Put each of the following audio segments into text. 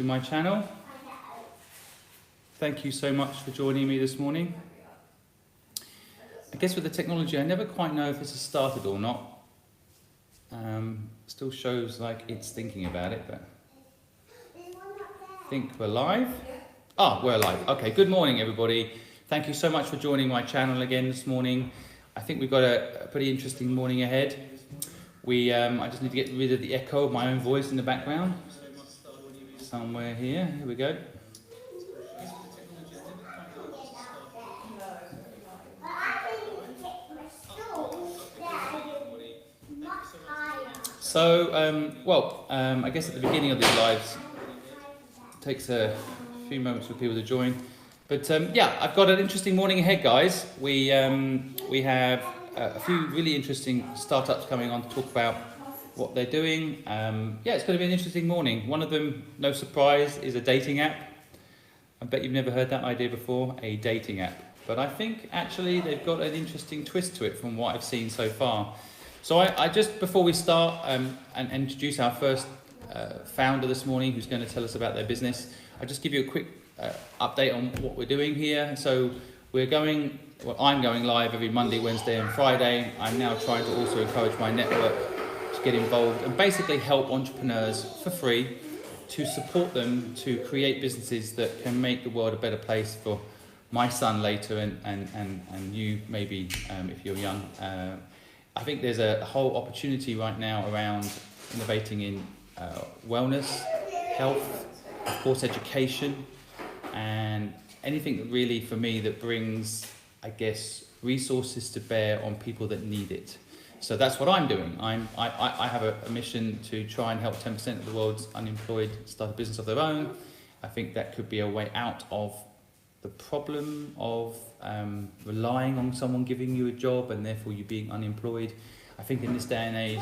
to my channel. Thank you so much for joining me this morning. I guess with the technology, I never quite know if this has started or not. Still shows like it's thinking about it, but I think we're live. We're live. Okay, good morning everybody. Thank you so much for joining my channel again this morning. I think we've got a pretty interesting morning ahead. I just need to get rid of the echo of my own voice in the background. Somewhere here we go. So, I guess at the beginning of these lives, it takes a few moments for people to join. But I've got an interesting morning ahead, guys. We have a few really interesting startups coming on to talk about what they're doing. It's going to be an interesting morning. One of them, no surprise, is a dating app. I bet you've never heard that idea before, a dating app. But I think actually they've got an interesting twist to it from what I've seen so far. So I just, before we start and introduce our first founder this morning who's going to tell us about their business, I'll just give you a quick update on what we're doing here. So I'm going live every Monday, Wednesday and Friday. I'm now trying to also encourage my network to get involved and basically help entrepreneurs for free to support them to create businesses that can make the world a better place for my son later and you maybe if you're young. I think there's a whole opportunity right now around innovating in wellness, health, of course education, and anything that really, for me, that brings, I guess, resources to bear on people that need it. So that's what I'm doing. I have a mission to try and help 10% of the world's unemployed start a business of their own. I think that could be a way out of the problem of relying on someone giving you a job and therefore you being unemployed. I think in this day and age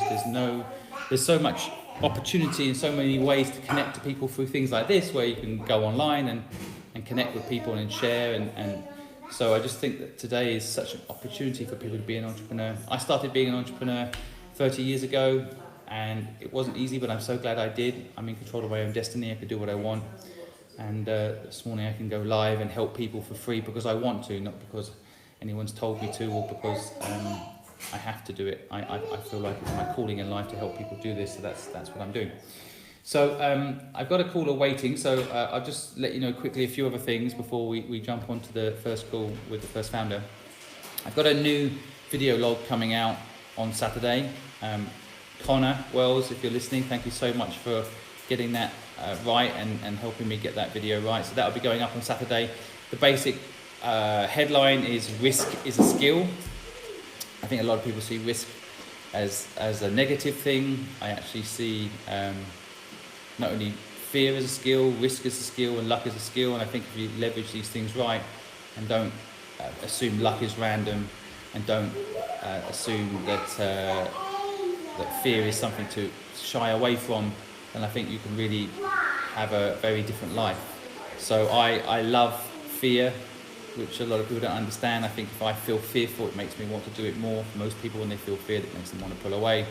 there's so much opportunity and so many ways to connect to people through things like this, where you can go online and connect with people and share and so I just think that today is such an opportunity for people to be an entrepreneur. I started being an entrepreneur 30 years ago and it wasn't easy, but I'm so glad I did. I'm in control of my own destiny. I could do what I want. And this morning I can go live and help people for free because I want to, not because anyone's told me to or because I have to do it. I feel like it's my calling in life to help people do this, so that's what I'm doing. So I've got a caller waiting, so I'll just let you know quickly a few other things before we jump onto the first call with the first founder. I've got a new video log coming out on Saturday. Connor Wells, if you're listening, thank you so much for getting that right and helping me get that video right. So that'll be going up on Saturday. The basic headline is "Risk is a Skill." I think a lot of people see risk as a negative thing. I actually see not only fear as a skill, risk as a skill, and luck as a skill. And I think if you leverage these things right and don't assume luck is random and don't assume that fear is something to shy away from, then I think you can really have a very different life. So I love fear, which a lot of people don't understand. I think if I feel fearful, it makes me want to do it more. For most people, when they feel fear, it makes them want to pull away.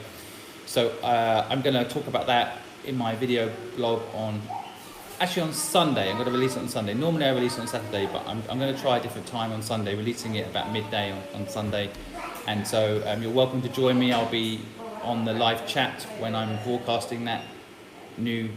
So I'm going to talk about that in my video blog on Sunday. I'm going to release it on Sunday. Normally I release it on Saturday, but I'm going to try a different time on Sunday, releasing it about midday on Sunday. And so you're welcome to join me. I'll be on the live chat when I'm broadcasting that new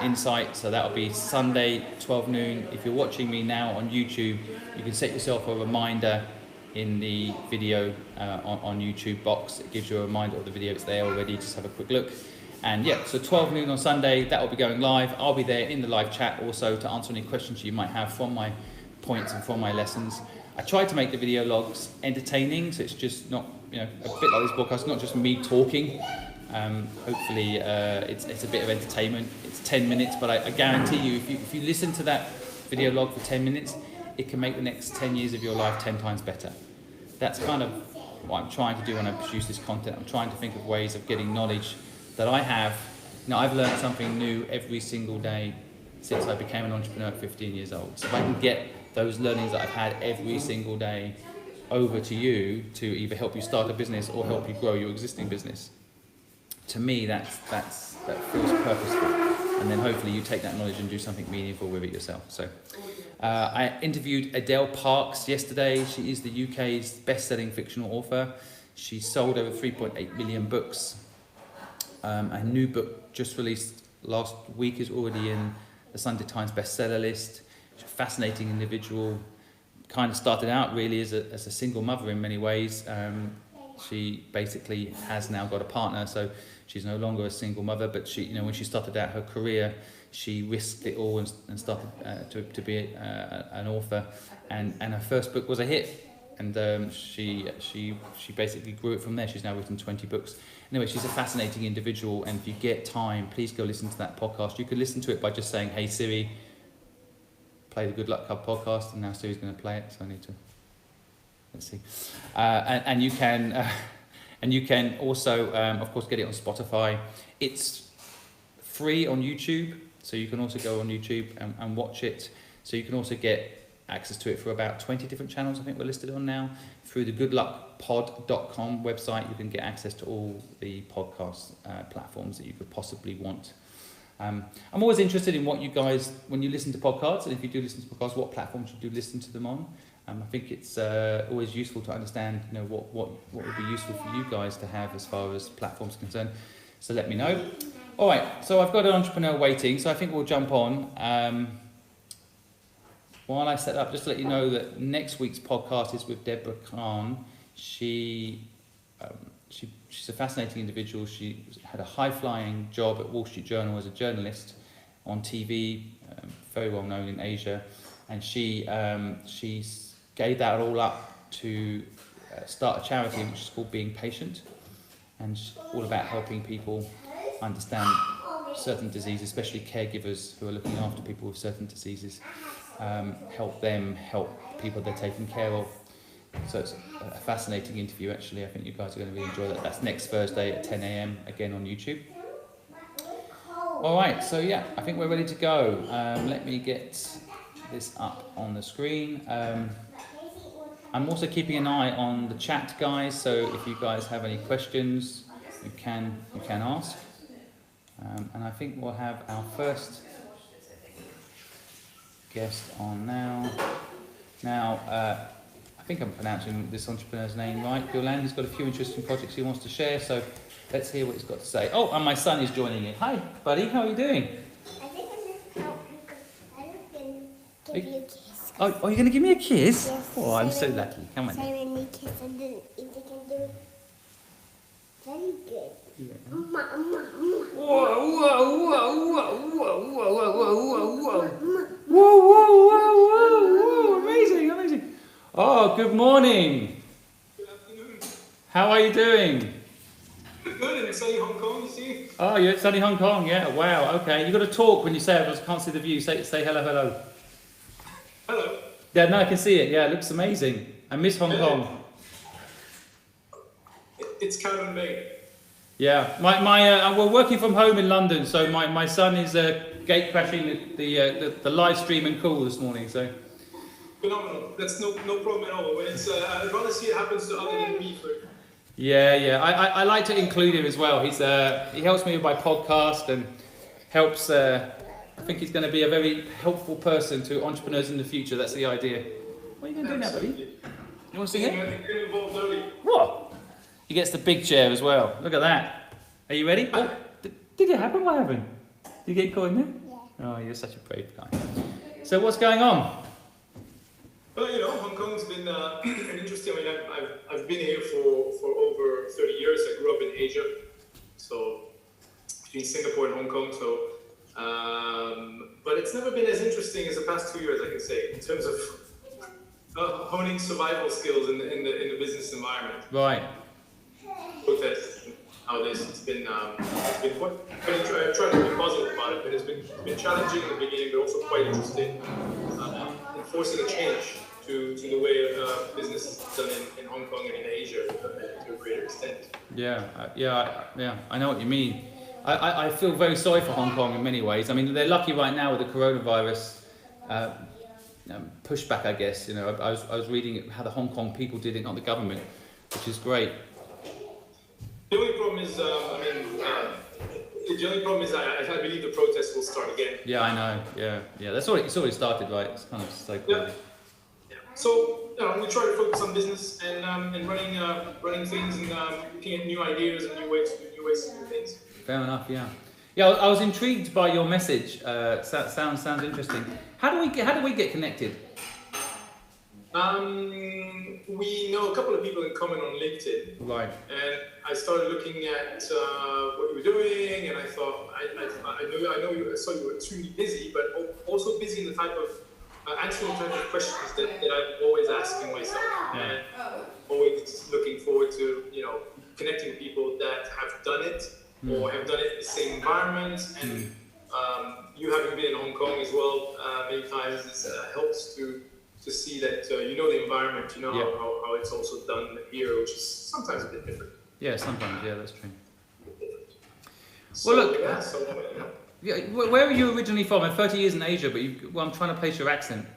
insight. So that'll be Sunday 12 noon. If you're watching me now on YouTube, you can set yourself a reminder in the video on YouTube box. It gives you a reminder of the video. It's there already. Just have a quick look. And so 12 noon on Sunday, that will be going live. I'll be there in the live chat also to answer any questions you might have from my points and from my lessons. I try to make the video logs entertaining, so it's just not, a bit like this podcast, not just me talking. Hopefully it's a bit of entertainment. It's 10 minutes, but I guarantee you, if you listen to that video log for 10 minutes, it can make the next 10 years of your life 10 times better. That's kind of what I'm trying to do when I produce this content. I'm trying to think of ways of getting knowledge that I have. I've learned something new every single day since I became an entrepreneur at 15 years old. So if I can get those learnings that I've had every single day over to you to either help you start a business or help you grow your existing business, to me that feels purposeful. and then hopefully you take that knowledge and do something meaningful with it yourself. So I interviewed Adele Parks yesterday. She is the UK's best-selling fictional author. She sold over 3.8 million books. A new book just released last week is already in the Sunday Times bestseller list. She's a fascinating individual. Kind of started out really as a single mother in many ways. She basically has now got a partner, so she's no longer a single mother. But she, when she started out her career, she risked it all and started to be an author. And her first book was a hit. And she basically grew it from there. She's now written 20 books. Anyway, she's a fascinating individual, and if you get time, please go listen to that podcast. You can listen to it by just saying, "Hey Siri, play the Good Luck Club podcast," and now Siri's going to play it. So I need to, let's see. And you can also, of course, get it on Spotify. It's free on YouTube, so you can also go on YouTube and watch it. So you can also get access to it for about 20 different channels, I think we're listed on now. Through the goodluckpod.com website, you can get access to all the podcast platforms that you could possibly want. I'm always interested in what you guys, when you listen to podcasts, and if you do listen to podcasts, what platforms you do listen to them on. I think it's always useful to understand, what would be useful for you guys to have as far as platforms are concerned. So let me know. All right, so I've got an entrepreneur waiting, so I think we'll jump on. While I set up, just to let you know that next week's podcast is with Deborah Khan. She's a fascinating individual. She had a high-flying job at Wall Street Journal as a journalist on TV, very well known in Asia, and she gave that all up to start a charity which is called Being Patient, and it's all about helping people understand certain diseases, especially caregivers who are looking after people with certain diseases. Help them help people they're taking care of. So it's a fascinating interview actually. I think you guys are going to really enjoy that. That's next Thursday at 10 a.m. again on YouTube. Alright, so yeah, I think we're ready to go. Let me get this up on the screen. I'm also keeping an eye on the chat, guys, so if you guys have any questions, you can ask. And I think we'll have our first guest on now. I think I'm pronouncing this entrepreneur's name right. Gillan, he's got a few interesting projects he wants to share, so let's hear what he's got to say. Oh, and my son is joining in. Hi, buddy, how are you doing? I think I'm going to help you. I'm going to give you a kiss. Oh, you're going to give me a kiss? Yes. Oh, I'm so lucky. Come on. So when we kiss, and then if they can do it very good. Yeah. Whoa, Amazing. Oh, good morning. Good afternoon. How are you doing? Good, in sunny Hong Kong, you see? Oh, you're at sunny Hong Kong, yeah. Wow, okay. You've got to talk when you say it, because I can't see the view. Say hello. Hello. Yeah, no, I can see it. Yeah, it looks amazing. I miss Hong Kong. It's Karen Bay. Yeah, we're working from home in London, so my son is gate crashing the live stream and call this morning. So Phenomenal. That's no problem at all. When it's, I'd rather see it happens to other than me. Yeah. I like to include him as well. He helps me with my podcast and helps. I think he's going to be a very helpful person to entrepreneurs in the future. That's the idea. What are you going to do now, buddy? You want to sing it? Get involved early. What? He gets the big chair as well. Look at that. Are you ready? Oh, did it happen? What happened? Did you get caught in there? Yeah. Oh, you're such a brave guy. So what's going on? Well, Hong Kong's been an interesting. I mean, I've been here for over 30 years. I grew up in Asia, so between Singapore and Hong Kong. So, but it's never been as interesting as the past 2 years, I can say, in terms of honing survival skills in the business environment. Right. Protest nowadays. It's been quite trying to be positive about it, but it's been challenging in the beginning, but also quite interesting. Enforcing a change to the way business is done in Hong Kong and in Asia to a greater extent. Yeah. I know what you mean. I feel very sorry for Hong Kong in many ways. I mean, they're lucky right now with the coronavirus pushback, I guess. I was reading how the Hong Kong people did it, not the government, which is great. The only problem is, the only problem is I believe the protest will start again. Yeah, I know. Yeah, yeah. That's already, it's already started, right? It's kind of so cool. Yeah. Yeah. So we try to focus on business and running things and looking at new ideas and new ways to do things. Fair enough. Yeah. Yeah, I was intrigued by your message. Sounds interesting. How do we get connected? We know a couple of people in common on LinkedIn. Right. And I started looking at what you were doing, and I thought, I saw you were extremely busy, but also busy in the type of answering the type of questions that I'm always asking myself, and always looking forward to connecting with people that have done it or have done it in the same environment. And you having been in Hong Kong as well many times, it helps to see that the environment, how it's also done here, which is sometimes a bit different. Yeah, sometimes. Yeah, that's true. So, Well, look. Yeah, Yeah, where are you originally from? I'm 30 years in Asia, but I'm trying to place your accent.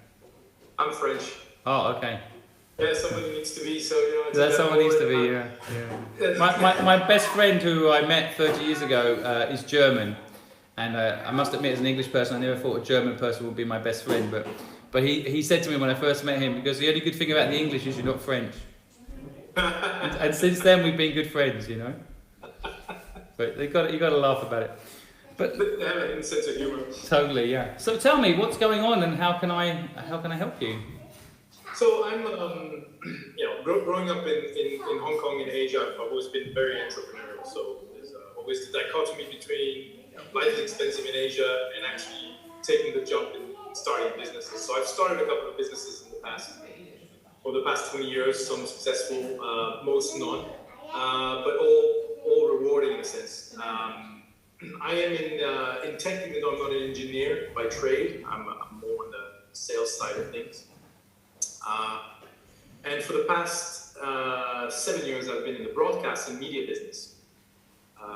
I'm French. Oh, okay. Yeah, somebody needs to be, so That someone needs to be, yeah. My best friend who I met 30 years ago is German, and I must admit, as an English person, I never thought a German person would be my best friend, but he said to me when I first met him, because the only good thing about the English is you're not French. and since then we've been good friends, But you got to laugh about it. But they have a sense of humor. Totally, yeah. So tell me, what's going on, and how can I help you? So I'm, growing up in Hong Kong in Asia, I've always been very entrepreneurial. So there's always the dichotomy between life is expensive in Asia and actually taking the jump and starting businesses. So I've started a couple of businesses in the past. Over the past 20 years, some successful, most not, but all rewarding in a sense. I am in tech, even though I'm not an engineer by trade. I'm more on the sales side of things. And for the past 7 years, I've been in the broadcast and media business,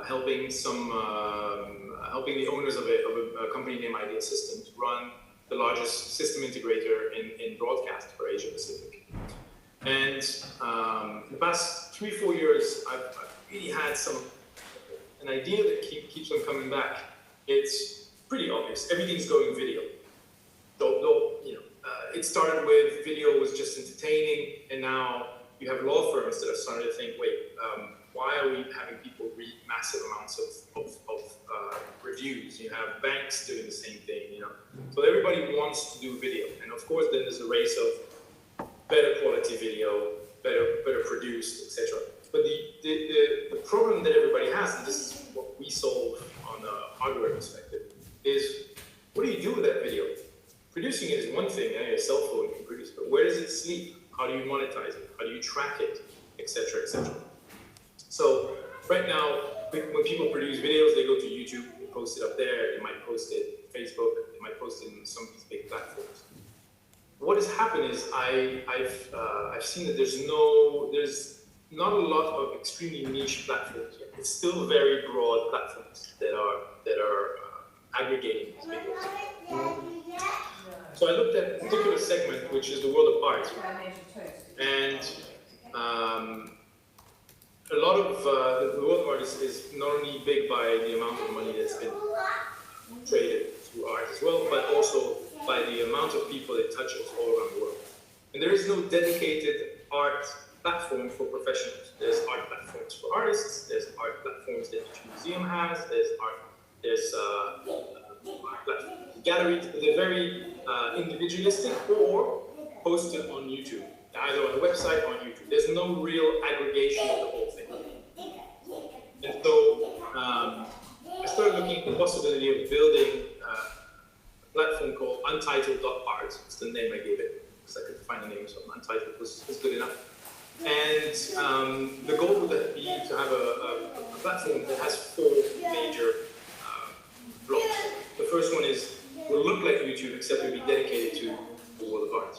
helping the owners of a company named Ideal Systems run the largest system integrator in broadcast for Asia Pacific. And the past 3-4 years, I've really had an idea that keeps on coming back. It's pretty obvious. Everything's going video. It started with video was just entertaining, and now you have law firms that are starting to think, wait, why are we having people read massive amounts of reviews? You have banks doing the same thing, So everybody wants to do video, and of course, then there's a race of better quality video, better produced, etc. But the problem that everybody has, and this is what we solve on a hardware perspective, is what do you do with that video? Producing it is one thing, a cell phone can produce, but where does it sleep? How do you monetize it? How do you track it? Etc., etc. So right now, when people produce videos, they go to YouTube, post it up there, they might post it on Facebook, they might post it in some of these big platforms. What has happened is I've seen that there's not a lot of extremely niche platforms yet. It's still very broad platforms that are aggregating these videos. So I looked at a particular segment, which is the world of art, and a lot of the world of art is not only big by the amount of money that's been traded through art as well, but also by the amount of people it touches all around the world. And there is no dedicated art platform for professionals. There's art platforms for artists, there's art platforms that each museum has, there's art platforms, galleries, they're very individualistic or posted on YouTube, either on the website or on YouTube. There's no real aggregation of the whole thing. And so I started looking at the possibility of building a platform called Untitled.art. It's the name I gave it, because I couldn't find a name, so Untitled was good enough. And the goal would be to have a platform that has 4 major blocks. The first one will look like YouTube, except it'll be dedicated to the world of art.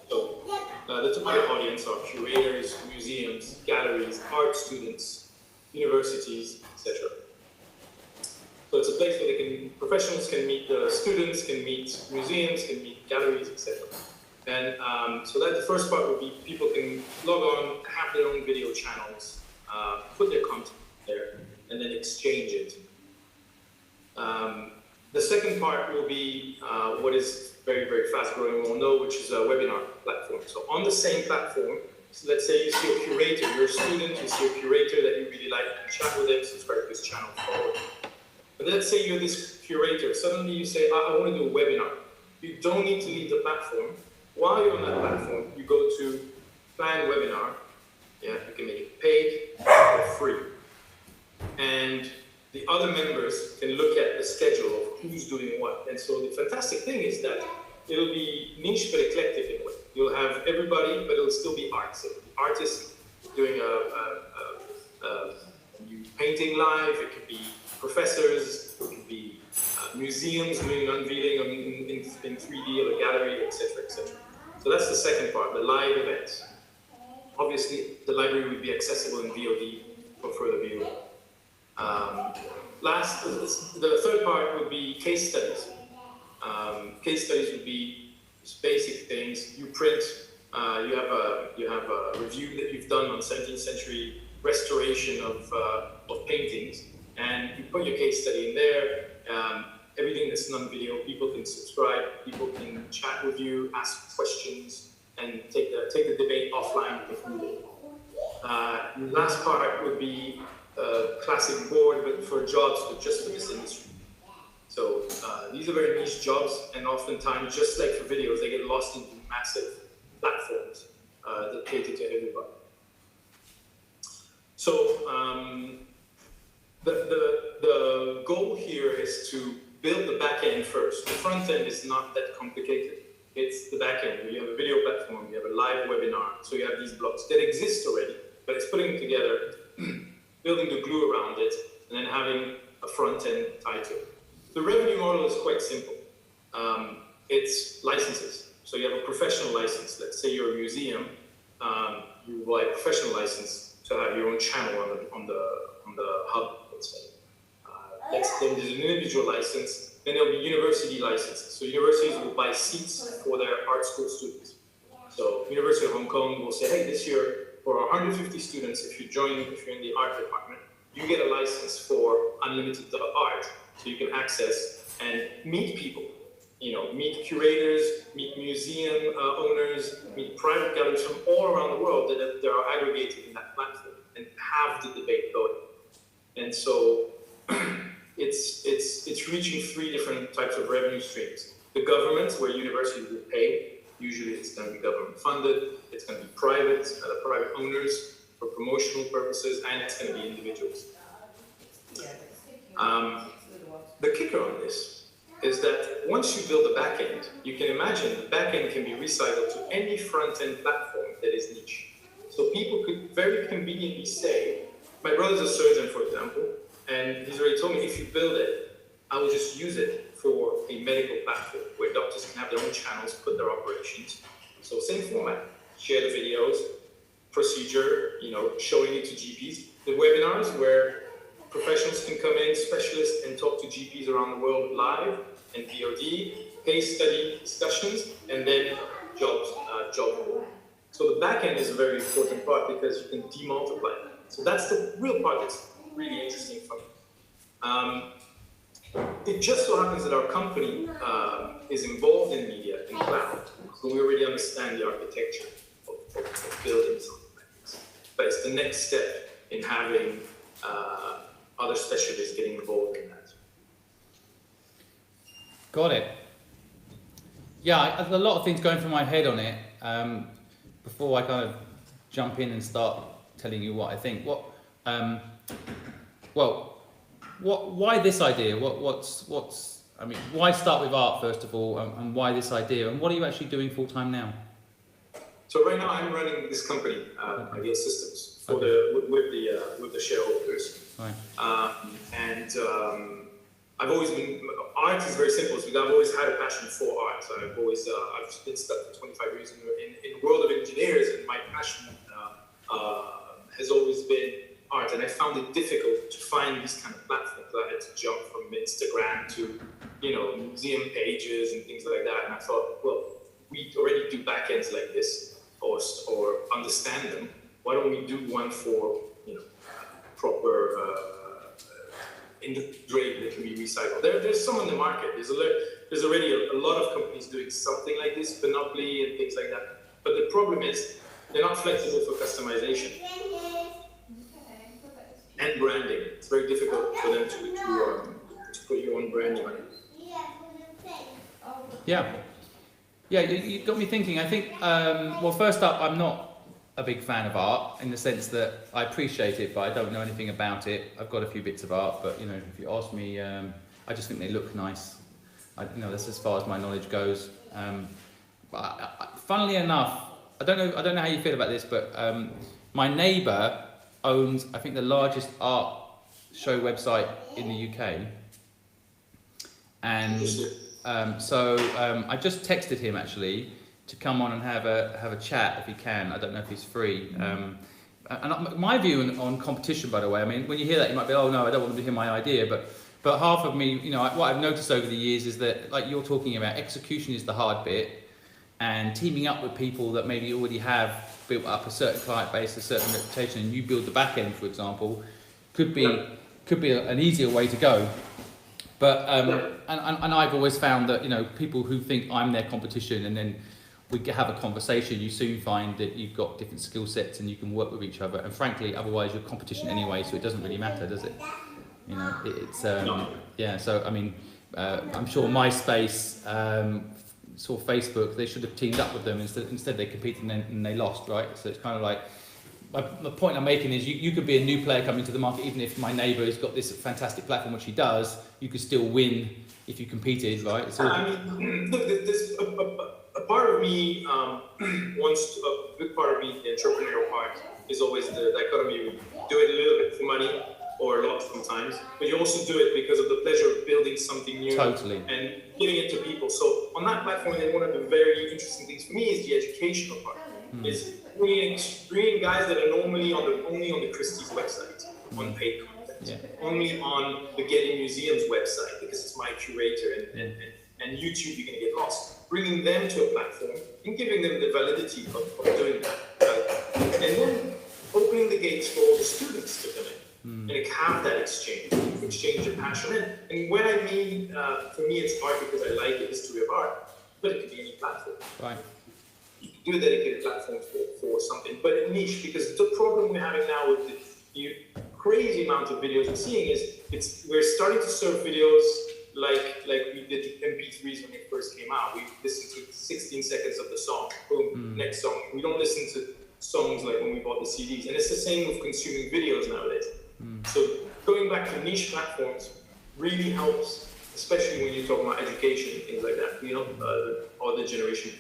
So the target audience are curators, museums, galleries, art students, universities, etc. So it's a place where professionals can meet the students, can meet museums, can meet galleries, etc. And so that the first part would be people can log on, have their own video channels, put their content there, and then exchange it The second part will be what is very, very fast growing, we all know, which is a webinar platform. So on the same platform, so let's say you see a curator, you're a student, you see a curator that you really like, you chat with them, subscribe to this channel, follow. But let's say you're this curator, suddenly you say, I want to do a webinar. You don't need to leave the platform. While you're on that platform, you go to plan webinar. Yeah, you can make it paid or free. And the other members can look at the schedule of who's doing what. And so the fantastic thing is that it'll be niche but eclectic in a way. You'll have everybody, but it'll still be art. So the artist doing a new painting live, it could be professors, it could be museums doing an unveiling in 3D of a gallery, etc., etc. So that's the second part, the live events. Obviously, the library would be accessible in VOD for further viewing. The third part would be case studies. Case studies would be just basic things. You print, you have a review that you've done on 17th century restoration of paintings, and you put your case study in there. Everything that's non-video, people can subscribe, people can chat with you, ask questions, and take the debate offline if needed. The last part would be classic board, but for jobs, but just for this industry. So these are very niche jobs, and oftentimes, just like for videos, they get lost into massive platforms that cater to everybody. So the goal here is to build the back end first. The front end is not that complicated. It's the back end. You have a video platform, you have a live webinar, so you have these blocks that exist already, but it's putting them together, building the glue around it, and then having a front end tied to it. The revenue model is quite simple. It's licenses. So you have a professional license. Let's say you're a museum, you buy a professional license to have your own channel on the hub, let's say. Then there's an individual license, then there'll be university licenses. So universities will buy seats for their art school students. So University of Hong Kong will say, hey, this year, for 150 students, if you're in the art department, you get a license for unlimited art, so you can access and meet people. Meet curators, meet museum owners, meet private galleries from all around the world that are aggregated in that platform and have the debate going. And so it's reaching three different types of revenue streams. The government, where universities will pay, usually it's going to be government funded, it's going to be private owners for promotional purposes, and it's going to be individuals. The kicker on this is that once you build the back end, you can imagine the back end can be recycled to any front end platform that is niche. So people could very conveniently say, my brother's a surgeon, for example, and he's already told me, if you build it, I will just use it for a medical platform where doctors can have their own channels, put their operations. So same format, share the videos, procedure, showing it to GPs. The webinars where professionals can come in, specialists, and talk to GPs around the world live and VOD, case study discussions, and then job role. So the back end is a very important part because you can demultiply that. So that's the real part that's really interesting for me. It just so happens that our company is involved in media and cloud, so we already understand the architecture of building something like this. But it's the next step in having other specialists getting involved in that. Got it. Yeah, I have a lot of things going through my head on it. Before I kind of jump in and start telling you what I think. Why this idea? Why start with art first of all, and why this idea? And what are you actually doing full time now? So right now I'm running this company, Ideal Systems, with the shareholders. Right. I've always been, art is very simple, so I've always had a passion for art. I've been stuck for 25 years in the world of engineers, and my passion has always been art, and I found it difficult to find these kind of platforms. I had to jump from Instagram to, museum pages and things like that, and I thought, well, we already do backends like this, or understand them. Why don't we do one for, proper in the drain that can be recycled. There's some on the market. There's already a lot of companies doing something like this, Panoply and things like that. But the problem is they're not flexible for customization and branding. It's very difficult for them to put your own branding on it. Yeah. Yeah, you got me thinking. I think, well, first up, I'm not a big fan of art in the sense that I appreciate it, but I don't know anything about it. I've got a few bits of art, but, you know, if you ask me, I just think they look nice. You know, that's as far as my knowledge goes. Funnily enough, I don't know how you feel about this, but my neighbour owns, I think, the largest art show website in the UK. And so I just texted him actually to come on and have a chat if he can. I don't know if he's free. And my view on competition, by the way, I mean, when you hear that, you might be, oh no, I don't want to hear my idea, but half of me, you know, what I've noticed over the years is that, like you're talking about, execution is the hard bit, and teaming up with people that maybe already have built up a certain client base, a certain reputation, and you build the back end, for example, could be an easier way to go. But and I've always found that, you know, people who think I'm their competition, and then we have a conversation, you soon find that you've got different skill sets and you can work with each other. And frankly, otherwise you're competition anyway, so it doesn't really matter, does it? You know, it's yeah. So I mean, I'm sure MySpace, sort of Facebook, they should have teamed up with them. Instead they competed and they lost, right? So it's kind of like, the point I'm making is you could be a new player coming to the market, even if my neighbour has got this fantastic platform, which he does, you could still win if you competed, right? It's all... I mean, look, there's a part of me wants to, a big part of me, the entrepreneurial part, is always the dichotomy. You do it a little bit for money, or a lot sometimes, but you also do it because of the pleasure of building something new and giving it to people. So on that platform, one of the very interesting things for me is the educational part. Is bringing guys that are normally only on the Christie's website, on paid content, only on the Getty Museum's website because it's my curator, and YouTube you're going to get lost. Bringing them to a platform and giving them the validity of doing that, and then opening the gates for all the students to come in. And have that exchange your passion. And when I mean, for me, it's art because I like the history of art, but it could be any platform. Right. You can do a dedicated platform for something, but a niche, because the problem we're having now with the crazy amount of videos we're seeing is we're starting to serve videos like we did the MP3s when they first came out. We listened to 16 seconds of the song, boom, next song. We don't listen to songs like when we bought the CDs, and it's the same with consuming videos nowadays. So going back to niche platforms really helps, especially when you're talking about education and things like that. You know, the older generation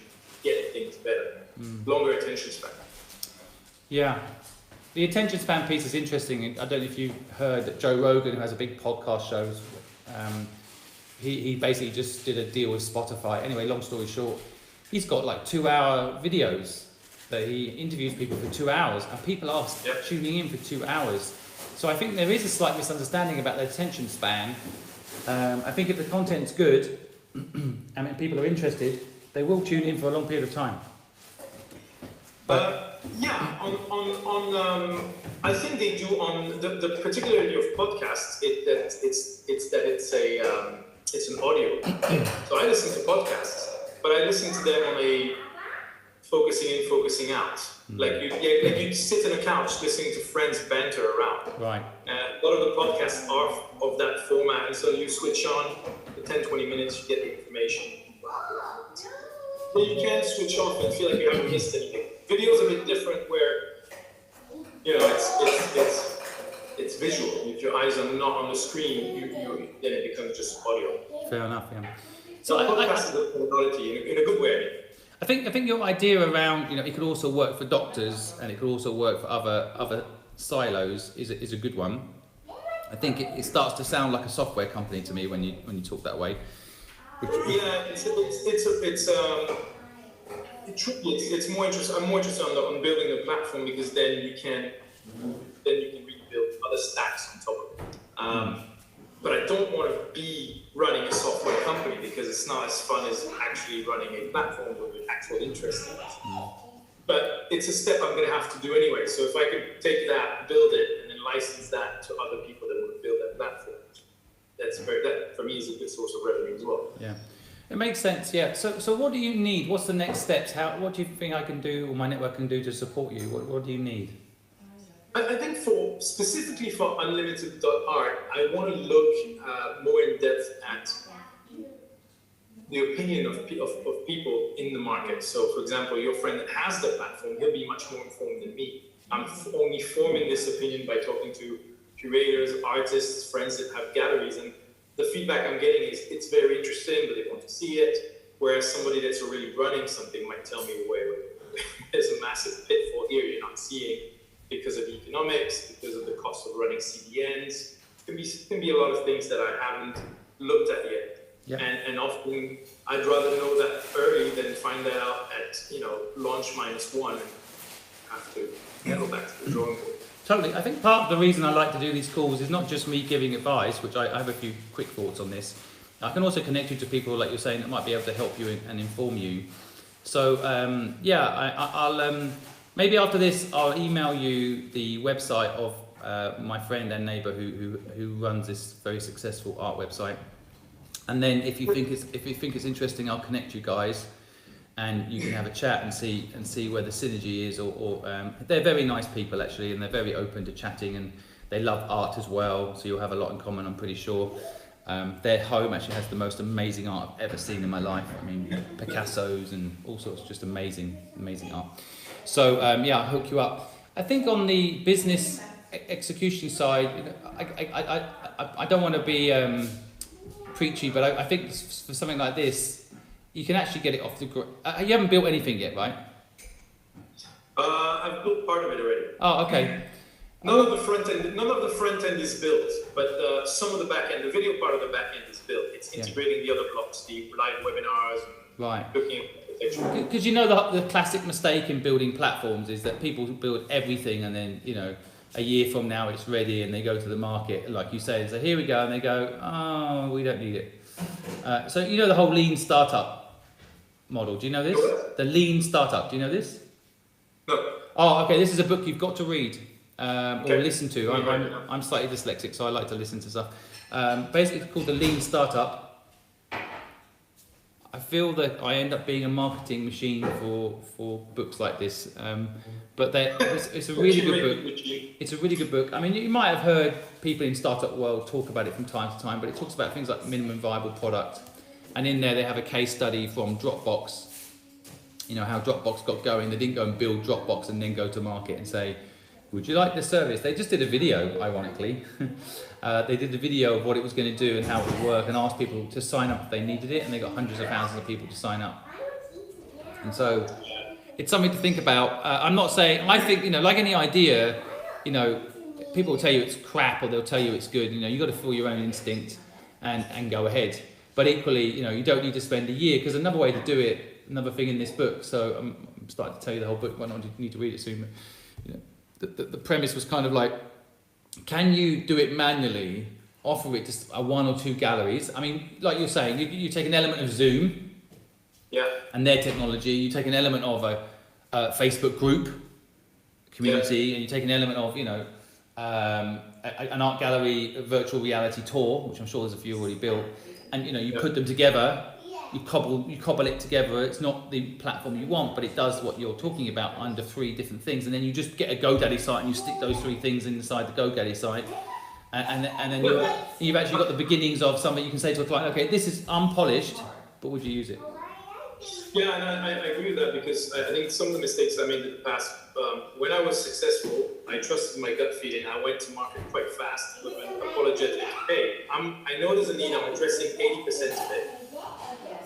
get things better, longer attention span. Yeah, the attention span piece is interesting. I don't know if you heard that Joe Rogan, who has a big podcast show, he basically just did a deal with Spotify. Anyway, long story short, he's got like 2-hour videos that he interviews people for 2 hours, and people are tuning in for 2 hours. So I think there is a slight misunderstanding about the attention span. I think if the content's good, and if people are interested, they will tune in for a long period of time. But I think they do on the particularity of podcasts. It's an audio. So I listen to podcasts, but I listen to them on a focusing in, focusing out. Like you sit on a couch listening to friends banter around. Right. A lot of the podcasts are of that format, and so you switch on for 10-20 minutes, you get the information. But you can't switch off and feel like you haven't missed anything. Video's a bit different, where it's visual. If your eyes are not on the screen, then it becomes just audio. Fair enough. Yeah. So podcast is a quality in a good way. I think your idea around, you know, it could also work for doctors and it could also work for other silos is a good one. I think it starts to sound like a software company to me when you talk that way. It's more interesting. I'm more interested on building a platform, because then you can really build other stacks on top of it. But I don't want to be running a software company, because it's not as fun as actually running a platform with actual interest in it. But it's a step I'm going to have to do anyway. So if I could take that, build it, and then license that to other people that want to build that platform, that for me is a good source of revenue as well. Yeah. It makes sense, yeah. So what do you need? What's the next steps? What do you think I can do, or my network can do to support you? What do you need? I think specifically for unlimited.art, I want to look more in depth at the opinion of people in the market. So, for example, your friend that has the platform, he'll be much more informed than me. I'm only forming this opinion by talking to curators, artists, friends that have galleries, and the feedback I'm getting is it's very interesting, but they want to see it. Whereas somebody that's already running something might tell me, wait, there's a massive pitfall here you're not seeing because of the economics, because of the cost of running CDNs. It can be a lot of things that I haven't looked at yet. Yep. And often I'd rather know that early than find that out at launch -1 and have to go back to the drawing board. Totally. I think part of the reason I like to do these calls is not just me giving advice, which I have a few quick thoughts on this. I can also connect you to people, like you're saying, that might be able to help you and inform you. So I'll maybe after this I'll email you the website of my friend and neighbour who runs this very successful art website. And then if you think it's interesting, I'll connect you guys, and you can have a chat and see where the synergy is. Or they're very nice people actually, and they're very open to chatting, and they love art as well. So you'll have a lot in common, I'm pretty sure. Their home actually has the most amazing art I've ever seen in my life. I mean, Picasso's and all sorts, just amazing art. So I'll hook you up. I think on the business execution side, I don't want to be preachy, but I think for something like this, you can actually get it off the ground. You haven't built anything yet, right? I've built part of it already. Oh, okay. None of the front end is built, but some of the back end, the video part of the back end is built. It's integrating the other blocks, the live webinars, and looking at architecture. Because the classic mistake in building platforms is that people build everything and then a year from now it's ready and they go to the market, like you say, so here we go, and they go, oh, we don't need it. So the whole lean startup model, do you know this? The lean startup, do you know this? No. Oh, okay, this is a book you've got to read or listen to. I'm slightly dyslexic, so I like to listen to stuff. Basically it's called The Lean Startup. I feel that I end up being a marketing machine for books like this, but it's a really good book. It's a really good book. I mean, you might have heard people in startup world talk about it from time to time, but it talks about things like minimum viable product, and in there they have a case study from Dropbox. How Dropbox got going. They didn't go and build Dropbox and then go to market and say, would you like this service? They just did a video, ironically. They did a video of what it was going to do and how it would work, and asked people to sign up if they needed it, and they got hundreds of thousands of people to sign up. And so it's something to think about. I'm not saying, I think, like any idea, people will tell you it's crap or they'll tell you it's good. You've got to feel your own instinct and go ahead. But equally, you don't need to spend a year, because another way to do it, another thing in this book, so I'm starting to tell you the whole book, might not need to read it soon, but the premise was kind of like, can you do it manually, offer it to one or two galleries? I mean, like you're saying, you take an element of Zoom and their technology, you take an element of a Facebook group community, and you take an element of, an art gallery virtual reality tour, which I'm sure there's a few already built, and you put them together, you cobble it together. It's not the platform you want, but it does what you're talking about under three different things, and then you just get a GoDaddy site and you stick those three things inside the GoDaddy site, and then you've actually got the beginnings of something you can say to a client, okay, this is unpolished, but would you use it? Yeah, and I agree with that, because I think some of the mistakes I made in the past, when I was successful, I trusted my gut feeling. I went to market quite fast, with an apologetic, hey, I know there's a need, I'm addressing 80% of it.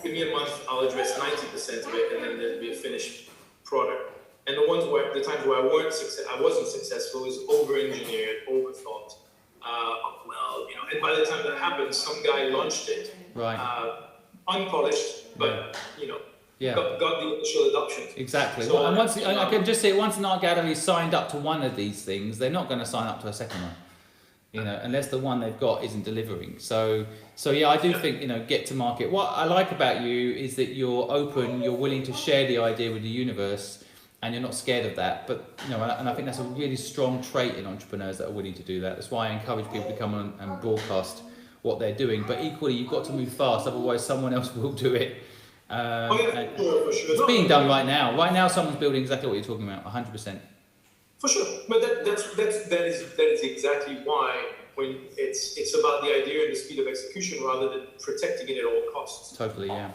Give me a month, I'll address 90% of it, and then there'll be a finished product. And the times where I wasn't successful is over-engineered, overthought. And by the time that happened, some guy launched it, unpolished, but got the initial adoption. Exactly. So, and I can just say, once an art gallery signed up to one of these things, they're not going to sign up to a second one. Unless the one they've got isn't delivering. So I do think, get to market. What I like about you is that you're open, you're willing to share the idea with the universe, and you're not scared of that. But, and I think that's a really strong trait in entrepreneurs that are willing to do that. That's why I encourage people to come on and broadcast what they're doing. But equally, you've got to move fast, otherwise someone else will do it. Oh, yeah, And for sure. it's No, being done right now. Right now, someone's building exactly what you're talking about, 100%. For sure, but that is exactly why when it's about the idea and the speed of execution rather than protecting it at all costs. Totally, yeah.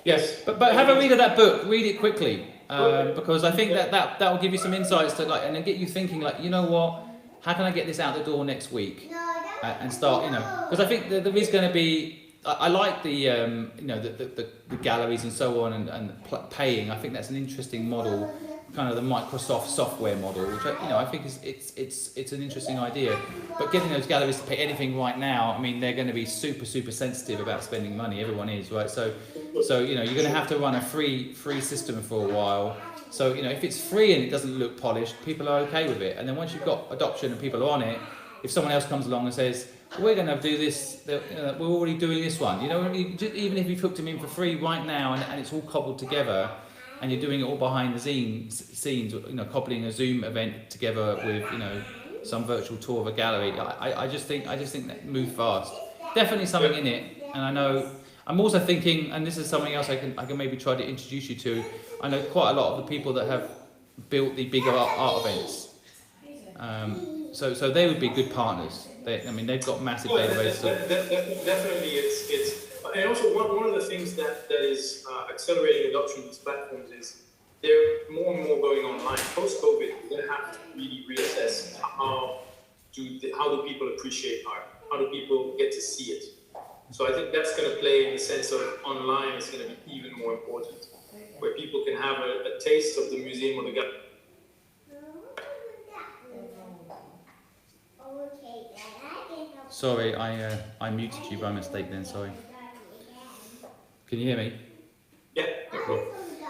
Yes, but have a read of that book. Read it quickly, because I think that will give you some insights to like, and then get you thinking like, you know what, how can I get this out the door next week, and start, you know, because I think that there is going to be. I like the you know the galleries and so on and paying. I think that's an interesting model, kind of the Microsoft software model, which I think is it's an interesting idea. But getting those galleries to pay anything right now, I mean, they're going to be super sensitive about spending money. Everyone is, right? So you know, you're going to have to run a free system for a while. So you know, if it's free and it doesn't look polished, people are okay with it. And then once you've got adoption and people are on it, if someone else comes along and says, we're going to do this, we're already doing this one, you know, even if you've hooked them in for free right now and it's all cobbled together and you're doing it all behind the scenes, you know, cobbling a Zoom event together with, you know, some virtual tour of a gallery, I just think that move fast. Definitely something in it. And I know, I'm also thinking, and this is something else I can maybe try to introduce you to, I know quite a lot of the people that have built the bigger art events. So they would be good partners. I mean, they've got massive databases. Definitely, it's and also one of the things that is accelerating adoption of these platforms is they're more and more going online. Post-COVID, we're going to have to really reassess how do people appreciate art? How do people get to see it? So I think that's going to play in the sense of online is going to be even more important, where people can have a taste of the museum or the gallery. Sorry, I muted you by mistake then, sorry. Can you hear me? Yeah.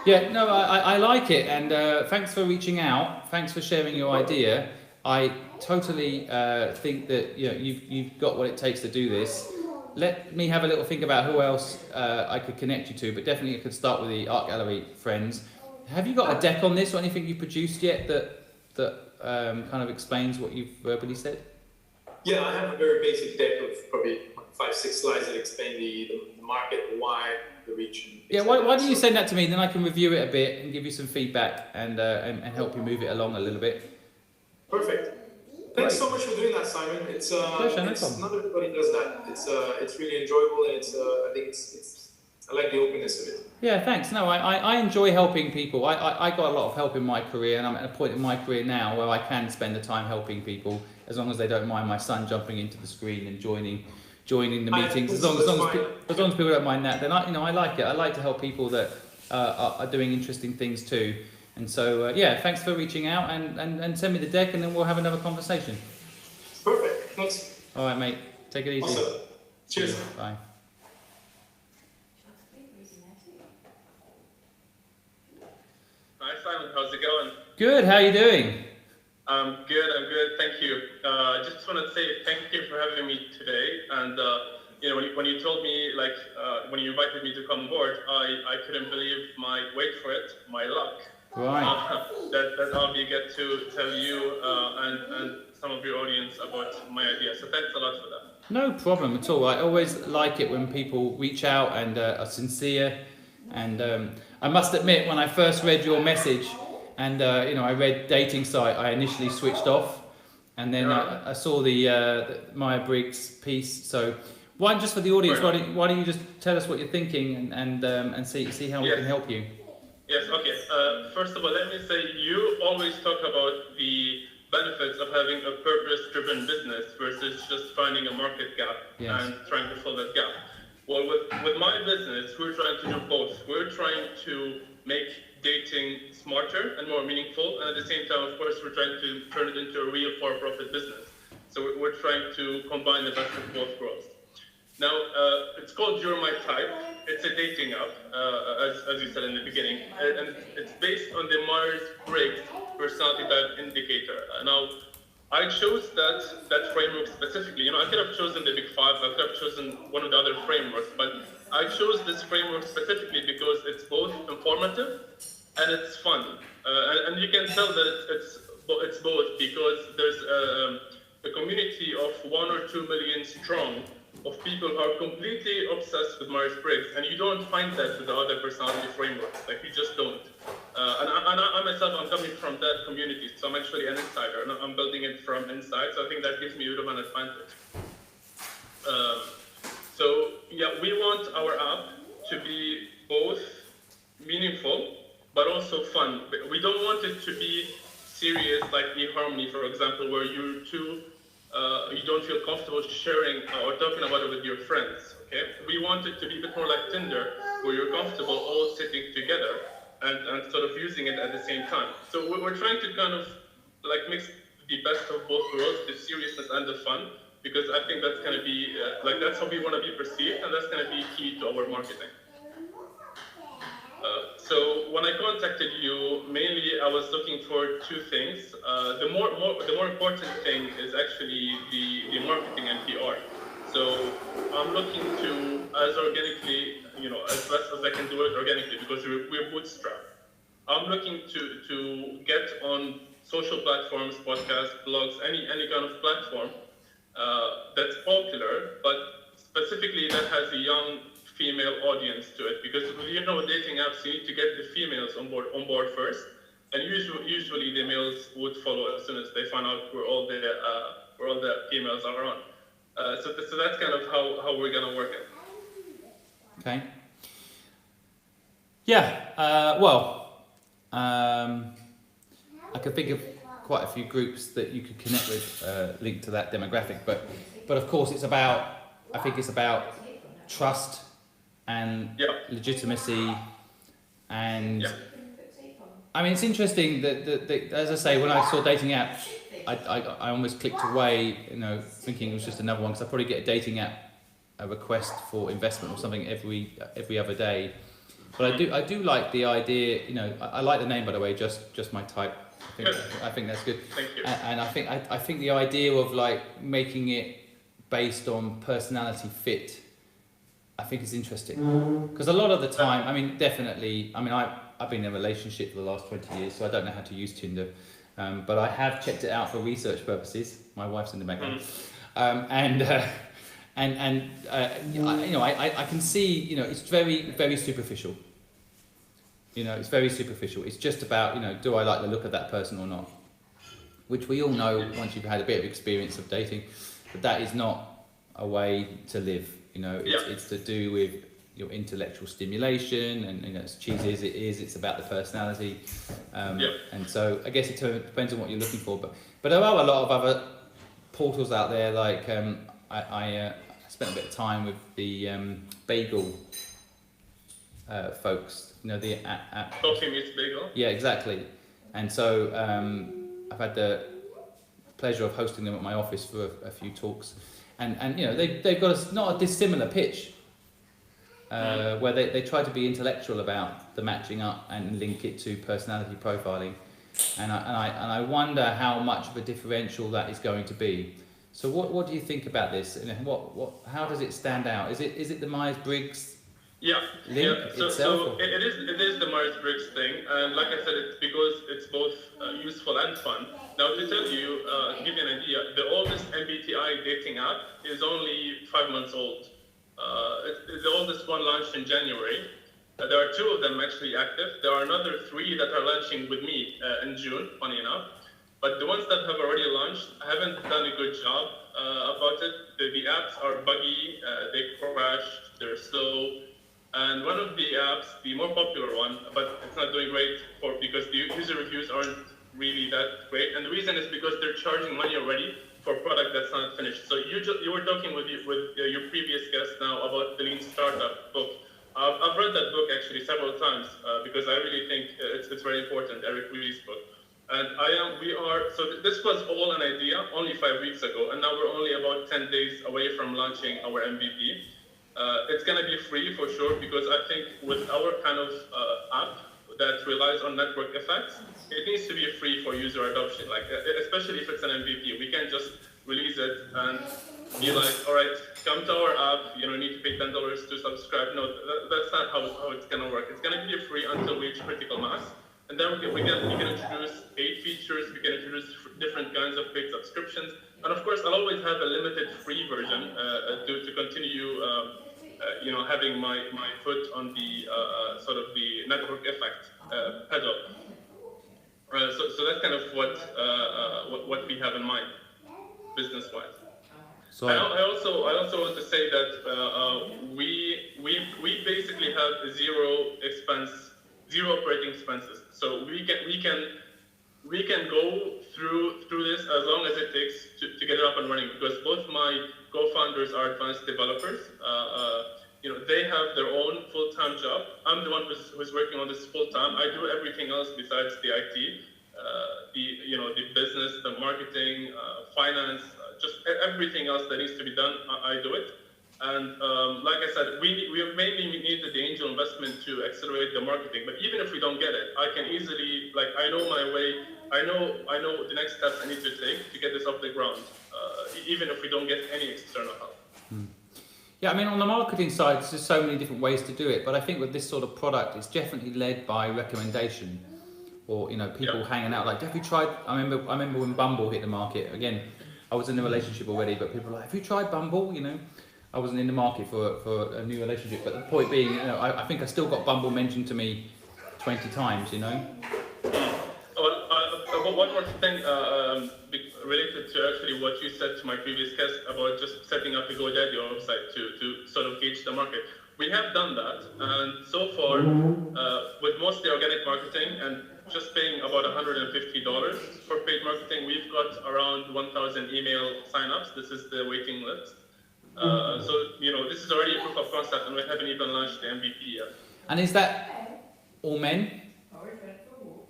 Yeah, no, I like it, and thanks for reaching out. Thanks for sharing your idea. I totally think that you've got what it takes to do this. Let me have a little think about who else I could connect you to, but definitely I could start with the art gallery friends. Have you got a deck on this or anything you've produced yet that kind of explains what you've verbally said? Yeah, I have a very basic deck of probably 5-6 slides that explain the market, the why, the reach. Yeah, why don't you send that to me, then I can review it a bit and give you some feedback and help you move it along a little bit. Perfect. Thanks so much for doing that, Simon. It's Pleasure, no it's problem. not everybody does that. It's really enjoyable, and I think I like the openness of it. Yeah, thanks. No, I enjoy helping people. I got a lot of help in my career, and I'm at a point in my career now where I can spend the time helping people, as long as they don't mind my son jumping into the screen and joining the meetings. As long as people don't mind that, then I like it. I like to help people that are doing interesting things too. And so yeah, thanks for reaching out and send me the deck, and then we'll have another conversation. Perfect. Thanks. All right, mate. Take it easy. Awesome. Cheers. Bye. Hi Simon, how's it going? Good. How are you doing? I'm good, thank you. I just want to say thank you for having me today. And when you told me, when you invited me to come on board, I couldn't believe my luck. Right. That I'll get to tell you and some of your audience about my idea. So thanks a lot for that. No problem at all. I always like it when people reach out and are sincere. And I must admit, when I first read your message, and I read dating site, I initially switched off, and then I saw the Maya Briggs piece. So, just for the audience, why don't you just tell us what you're thinking and see how we can help you? Yes. Okay. First of all, let me say you always talk about the benefits of having a purpose-driven business versus just finding a market gap and trying to fill that gap. Well, with my business, we're trying to do both. We're trying to make dating smarter and more meaningful, and at the same time, of course, we're trying to turn it into a real for-profit business. So we're trying to combine the best of both worlds. Now, it's called You're My Type. It's a dating app, as you said in the beginning, and it's based on the Myers-Briggs personality type indicator. Now, I chose that framework specifically. I could have chosen the Big Five, I could have chosen one of the other frameworks, but I chose this framework specifically because it's both informative and it's fun. And you can tell that it's both because there's a community of 1 or 2 million strong of people who are completely obsessed with Myers-Briggs, and you don't find that with the other personality frameworks. Like, you just don't. I myself, I'm coming from that community, so I'm actually an insider, and I'm building it from inside, so I think that gives me a bit of an advantage. So yeah, we want our app to be both meaningful, but also fun. We don't want it to be serious like eHarmony, for example, where you don't feel comfortable sharing or talking about it with your friends, okay? We want it to be a bit more like Tinder, where you're comfortable all sitting together and sort of using it at the same time. So we're trying to kind of like mix the best of both worlds, the seriousness and the fun, because I think that's going to be, that's how we want to be perceived, and that's going to be key to our marketing. So when I contacted you, mainly I was looking for two things. The more important thing is actually the marketing and PR. So I'm looking to, as organically, as best as I can do it organically, because we're bootstrapped. I'm looking to get on social platforms, podcasts, blogs, any kind of platform that's popular, but specifically that has a young female audience to it, because dating apps, you need to get the females on board first, and usually the males would follow as soon as they find out where all the females are on. So that's kind of how we're gonna work it. Okay. Yeah. I could think of quite a few groups that you could connect with linked to that demographic, but of course I think it's about trust and legitimacy, and I mean, it's interesting that as I say, when I saw dating app, I almost clicked away, thinking it was just another one, because I probably get a dating app a request for investment or something every other day. But I do like the idea, I like the name, by the way, just my type. I think that's good. Thank you. And I think the idea of like making it based on personality fit, I think is interesting, because a lot of the time, I've been in a relationship for the last 20 years, so I don't know how to use Tinder, but I have checked it out for research purposes. My wife's in the background, I can see, it's very, very superficial. It's very superficial. It's just about, do I like the look of that person or not? Which we all know once you've had a bit of experience of dating, but that is not a way to live. It's to do with your intellectual stimulation, and as cheesy as it is, it's about the personality. And so I guess it depends on what you're looking for. But there are a lot of other portals out there. Like I spent a bit of time with the bagel folks. The app. Coffee meets bagel. Yeah, exactly. And so I've had the pleasure of hosting them at my office for a few talks. And they've got not a dissimilar pitch where they try to be intellectual about the matching up and link it to personality profiling, and I wonder how much of a differential that is going to be. So what do you think about this? How does it stand out? Is it the Myers-Briggs link itself? So it is the Myers-Briggs thing, and like I said, it's because it's both useful and fun. Now, to tell you, give you an idea, the oldest MBTI dating app is only 5 months old. The oldest one launched in January. There are 2 of them actually active. There are another 3 that are launching with me in June, funny enough. But the ones that have already launched haven't done a good job about it. The apps are buggy, they crash, they're slow. And one of the apps, the more popular one, but it's not doing great because the user reviews aren't really that great. And the reason is because they're charging money already for a product that's not finished. So you were talking with your previous guest now about the Lean Startup book. I've read that book actually several times because I really think it's very important, Eric Ries's book. And this was all an idea only 5 weeks ago, and now we're only about 10 days away from launching our MVP. It's going to be free for sure, because I think with our kind of app that relies on network effects, it needs to be free for user adoption, especially if it's an MVP. We can't just release it and be like, all right, come to our app, you need to pay $10 to subscribe. No, that's not how it's going to work. It's going to be free until we reach critical mass. And then we can introduce paid features, we can introduce different kinds of paid subscriptions. And of course, I'll always have a limited free version to continue having my foot on the sort of the network effect pedal. So that's kind of what we have in mind, business-wise. So I also want to say that we basically have zero operating expenses. So we can go through this as long as it takes to get it up and running, because both my co-founders are advanced developers. They have their own full-time job. I'm the one who's working on this full-time. I do everything else besides the IT, the business, the marketing, finance, just everything else that needs to be done. I do it. And like I said, we mainly needed the angel investment to accelerate the marketing. But even if we don't get it, I can easily, I know my way. I know the next steps I need to take to get this off the ground, even if we don't get any external help. Yeah, I mean, on the marketing side, there's just so many different ways to do it. But I think with this sort of product, it's definitely led by recommendation, or people hanging out. Like, have you tried? I remember when Bumble hit the market. Again, I was in a relationship already, but people were like, have you tried Bumble? I wasn't in the market for a new relationship. But the point being, I think I still got Bumble mentioned to me 20 times. One more thing related to actually what you said to my previous guest about just setting up a GoDaddy website to sort of gauge the market. We have done that, and so far, with mostly organic marketing and just paying about $150 for paid marketing, we've got around 1,000 email signups. This is the waiting list. So this is already a proof of concept, and we haven't even launched the MVP yet. And is that all men?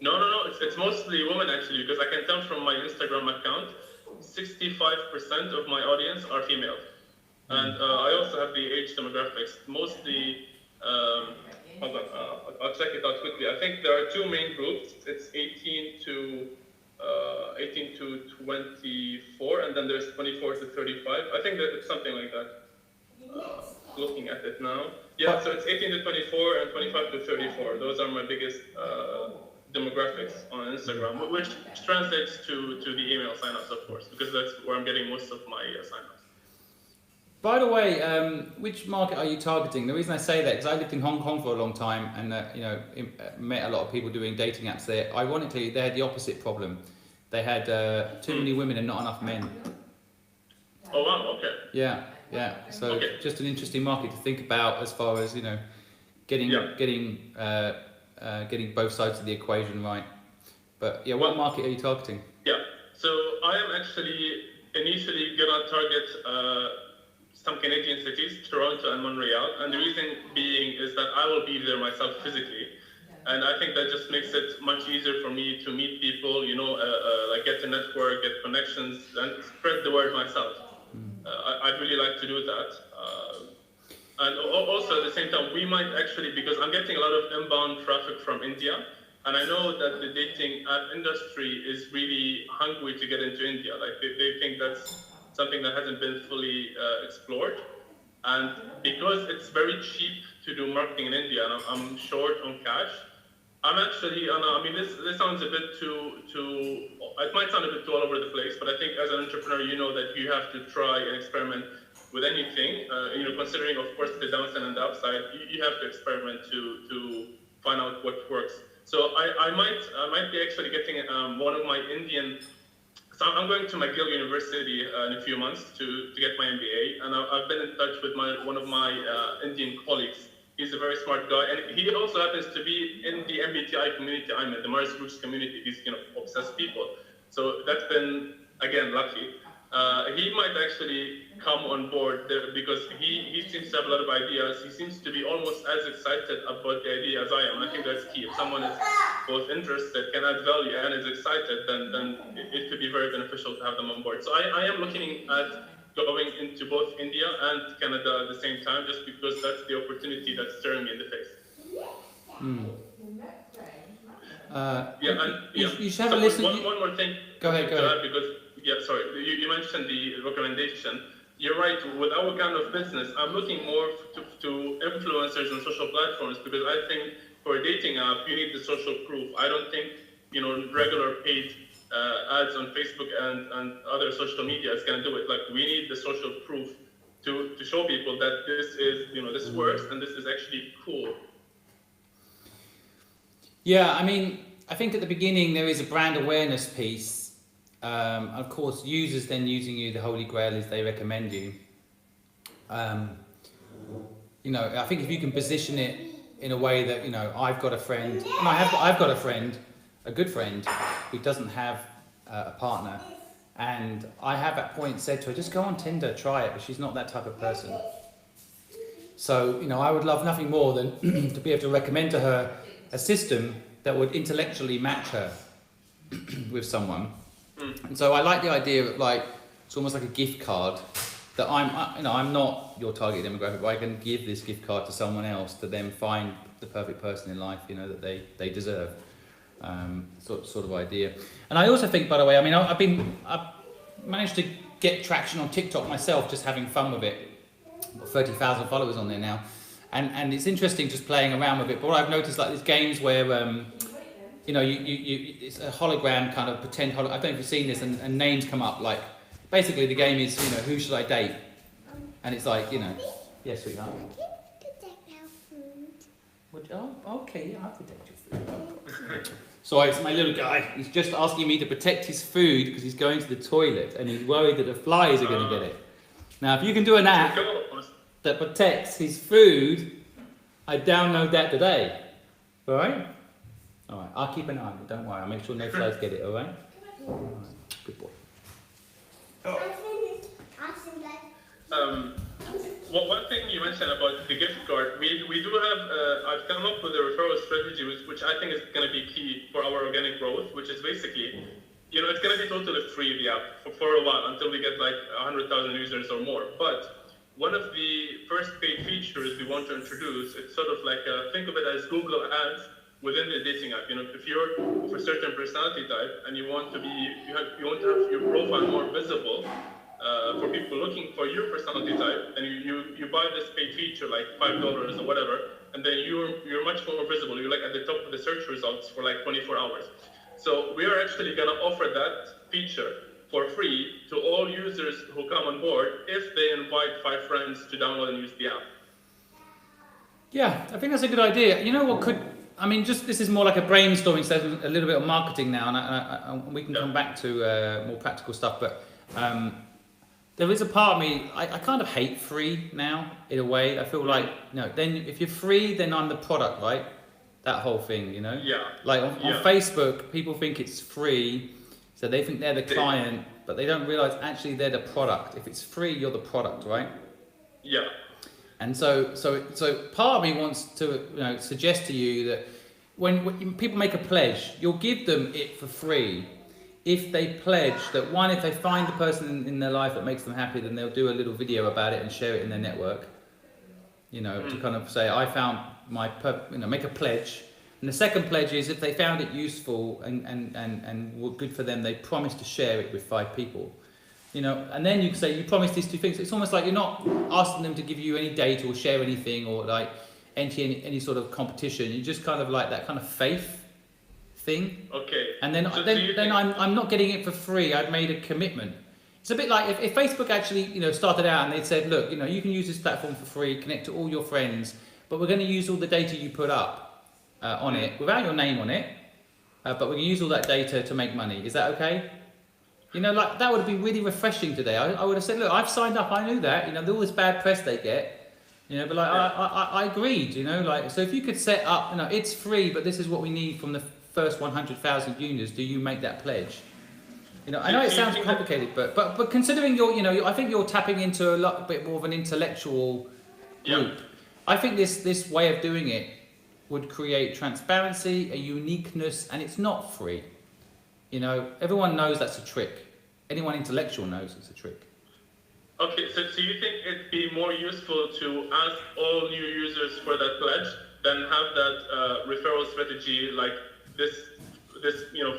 No. It's mostly women, actually, because I can tell from my Instagram account, 65% of my audience are female. And I also have the age demographics. Mostly, hold on, I'll check it out quickly. I think there are two main groups. It's 18 to 24, and then there's 24 to 35. I think that it's something like that. Looking at it now. Yeah, so it's 18 to 24 and 25 to 34. Those are my biggest demographics on Instagram, which translates to the email signups, of course, because that's where I'm getting most of my signups. By the way, which market are you targeting? The reason I say that is I lived in Hong Kong for a long time, and met a lot of people doing dating apps there. Ironically, they had the opposite problem. They had too many women and not enough men. Oh wow! Okay. Yeah. So just an interesting market to think about as far as getting both sides of the equation right. But yeah, what market are you targeting? Yeah. So I am actually initially gonna target some Canadian cities, Toronto and Montreal, and the reason being is that I will be there myself physically, and I think that just makes it much easier for me to meet people, get to network, get connections, and spread the word myself. I'd really like to do that. And also at the same time, we might actually, because I'm getting a lot of inbound traffic from India, and I know that the dating app industry is really hungry to get into India. Like they think that's something that hasn't been fully explored. And because it's very cheap to do marketing in India, and I'm short on cash, I'm actually, this sounds a bit too, it might sound a bit too all over the place, but I think as an entrepreneur, you know that you have to try and experiment with anything, considering of course the downside and the upside, you have to experiment to find out what works. So I might be actually getting one of my Indian, so I'm going to McGill University in a few months to get my MBA, and I've been in touch with one of my Indian colleagues. He's a very smart guy, and he also happens to be in the MBTI community I'm in, the Myers-Briggs community. He's obsessed people. So that's been, again, lucky. He might actually come on board there because he seems to have a lot of ideas. He seems to be almost as excited about the idea as I am. I think that's key. If someone is both interested, can add value, and is excited, then it could be very beneficial to have them on board. So I am looking at going into both India and Canada at the same time, just because that's the opportunity that's staring me in the face. You should have a listen. One more thing. Go ahead. Because you mentioned the recommendation. You're right. With our kind of business, I'm looking more to influencers and social platforms, because I think for a dating app, you need the social proof. I don't think, regular paid ads on Facebook and other social media is going to do it. Like, we need the social proof to show people that this is, this works and this is actually cool. Yeah, I mean, I think at the beginning there is a brand awareness piece. Of course, users then using you, the holy grail is they recommend you. I think if you can position it in a way that, I've got a friend, and I've got a friend, a good friend, who doesn't have a partner, and I have at point said to her, just go on Tinder, try it, but she's not that type of person. So, I would love nothing more than to be able to recommend to her a system that would intellectually match her with someone. And so I like the idea of it's almost like a gift card that I'm not your target demographic, but I can give this gift card to someone else to then find the perfect person in life, that they deserve. Sort of idea. And I also think, by the way, I mean, I've managed to get traction on TikTok myself, just having fun with it. I've got 30,000 followers on there now. And it's interesting just playing around with it. But what I've noticed, these games where, it's a hologram kind of pretend I don't know if you've seen this, and names come up. Basically the game is, who should I date? And it's yes, sweetheart. Okay, I have to protect your food. So it's my little guy. He's just asking me to protect his food because he's going to the toilet and he's worried that the flies are going to get it. Now, if you can do an app that protects his food, I download that today. All right? All right. I'll keep an eye on it. Don't worry. I'll make sure no flies get it. All right? All right. Good boy. One thing you mentioned about the gift card, we do have, I've come up with a referral strategy which I think is going to be key for our organic growth, which is basically, it's going to be totally free, the app, for a while, until we get 100,000 users or more. But one of the first paid features we want to introduce, it's sort of think of it as Google Ads within the dating app. If you're of a certain personality type and you want to have your profile more visible, for people looking for your personality type, and you buy this paid feature $5 or whatever, and then you're much more visible. You're at the top of the search results for 24 hours. So we are actually going to offer that feature for free to all users who come on board if they invite 5 friends to download and use the app. Yeah, I think that's a good idea. You know what this is more like a brainstorming session, a little bit of marketing now, and we can come back to more practical stuff, but there is a part of me, I kind of hate free now, in a way. I feel then if you're free, then I'm the product, right? That whole thing, Yeah. On Facebook, people think it's free, so they think they're the client, but they don't realize actually they're the product. If it's free, you're the product, right? Yeah. And so part of me wants to suggest to you that when people make a pledge, you'll give them it for free. If they pledge that if they find the person in their life that makes them happy, then they'll do a little video about it and share it in their network. To kind of say, I found make a pledge. And the second pledge is if they found it useful and were good for them, they promise to share it with 5 people. And then you can say, you promise these 2 things. It's almost like you're not asking them to give you any data or share anything or enter any sort of competition. You just kind of that kind of faith thing. Okay. And then I'm not getting it for free. I've made a commitment. It's a bit like if Facebook actually started out and they'd said, look, you can use this platform for free, connect to all your friends, but we're going to use all the data you put up on it without your name on it, but we're going to use all that data to make money. Is that okay? That would be really refreshing today. I would have said, look, I've signed up. I knew that. All this bad press they get. But I agreed. So if you could set up, it's free, but this is what we need from the first 100,000 users. Do you make that pledge? I know it sounds complicated, but considering I think you're tapping into a bit more of an intellectual group. I think this way of doing it would create transparency, a uniqueness, and it's not free. Everyone knows that's a trick. Anyone intellectual knows it's a trick. Okay, so you think it'd be more useful to ask all new users for that pledge than have that referral strategy this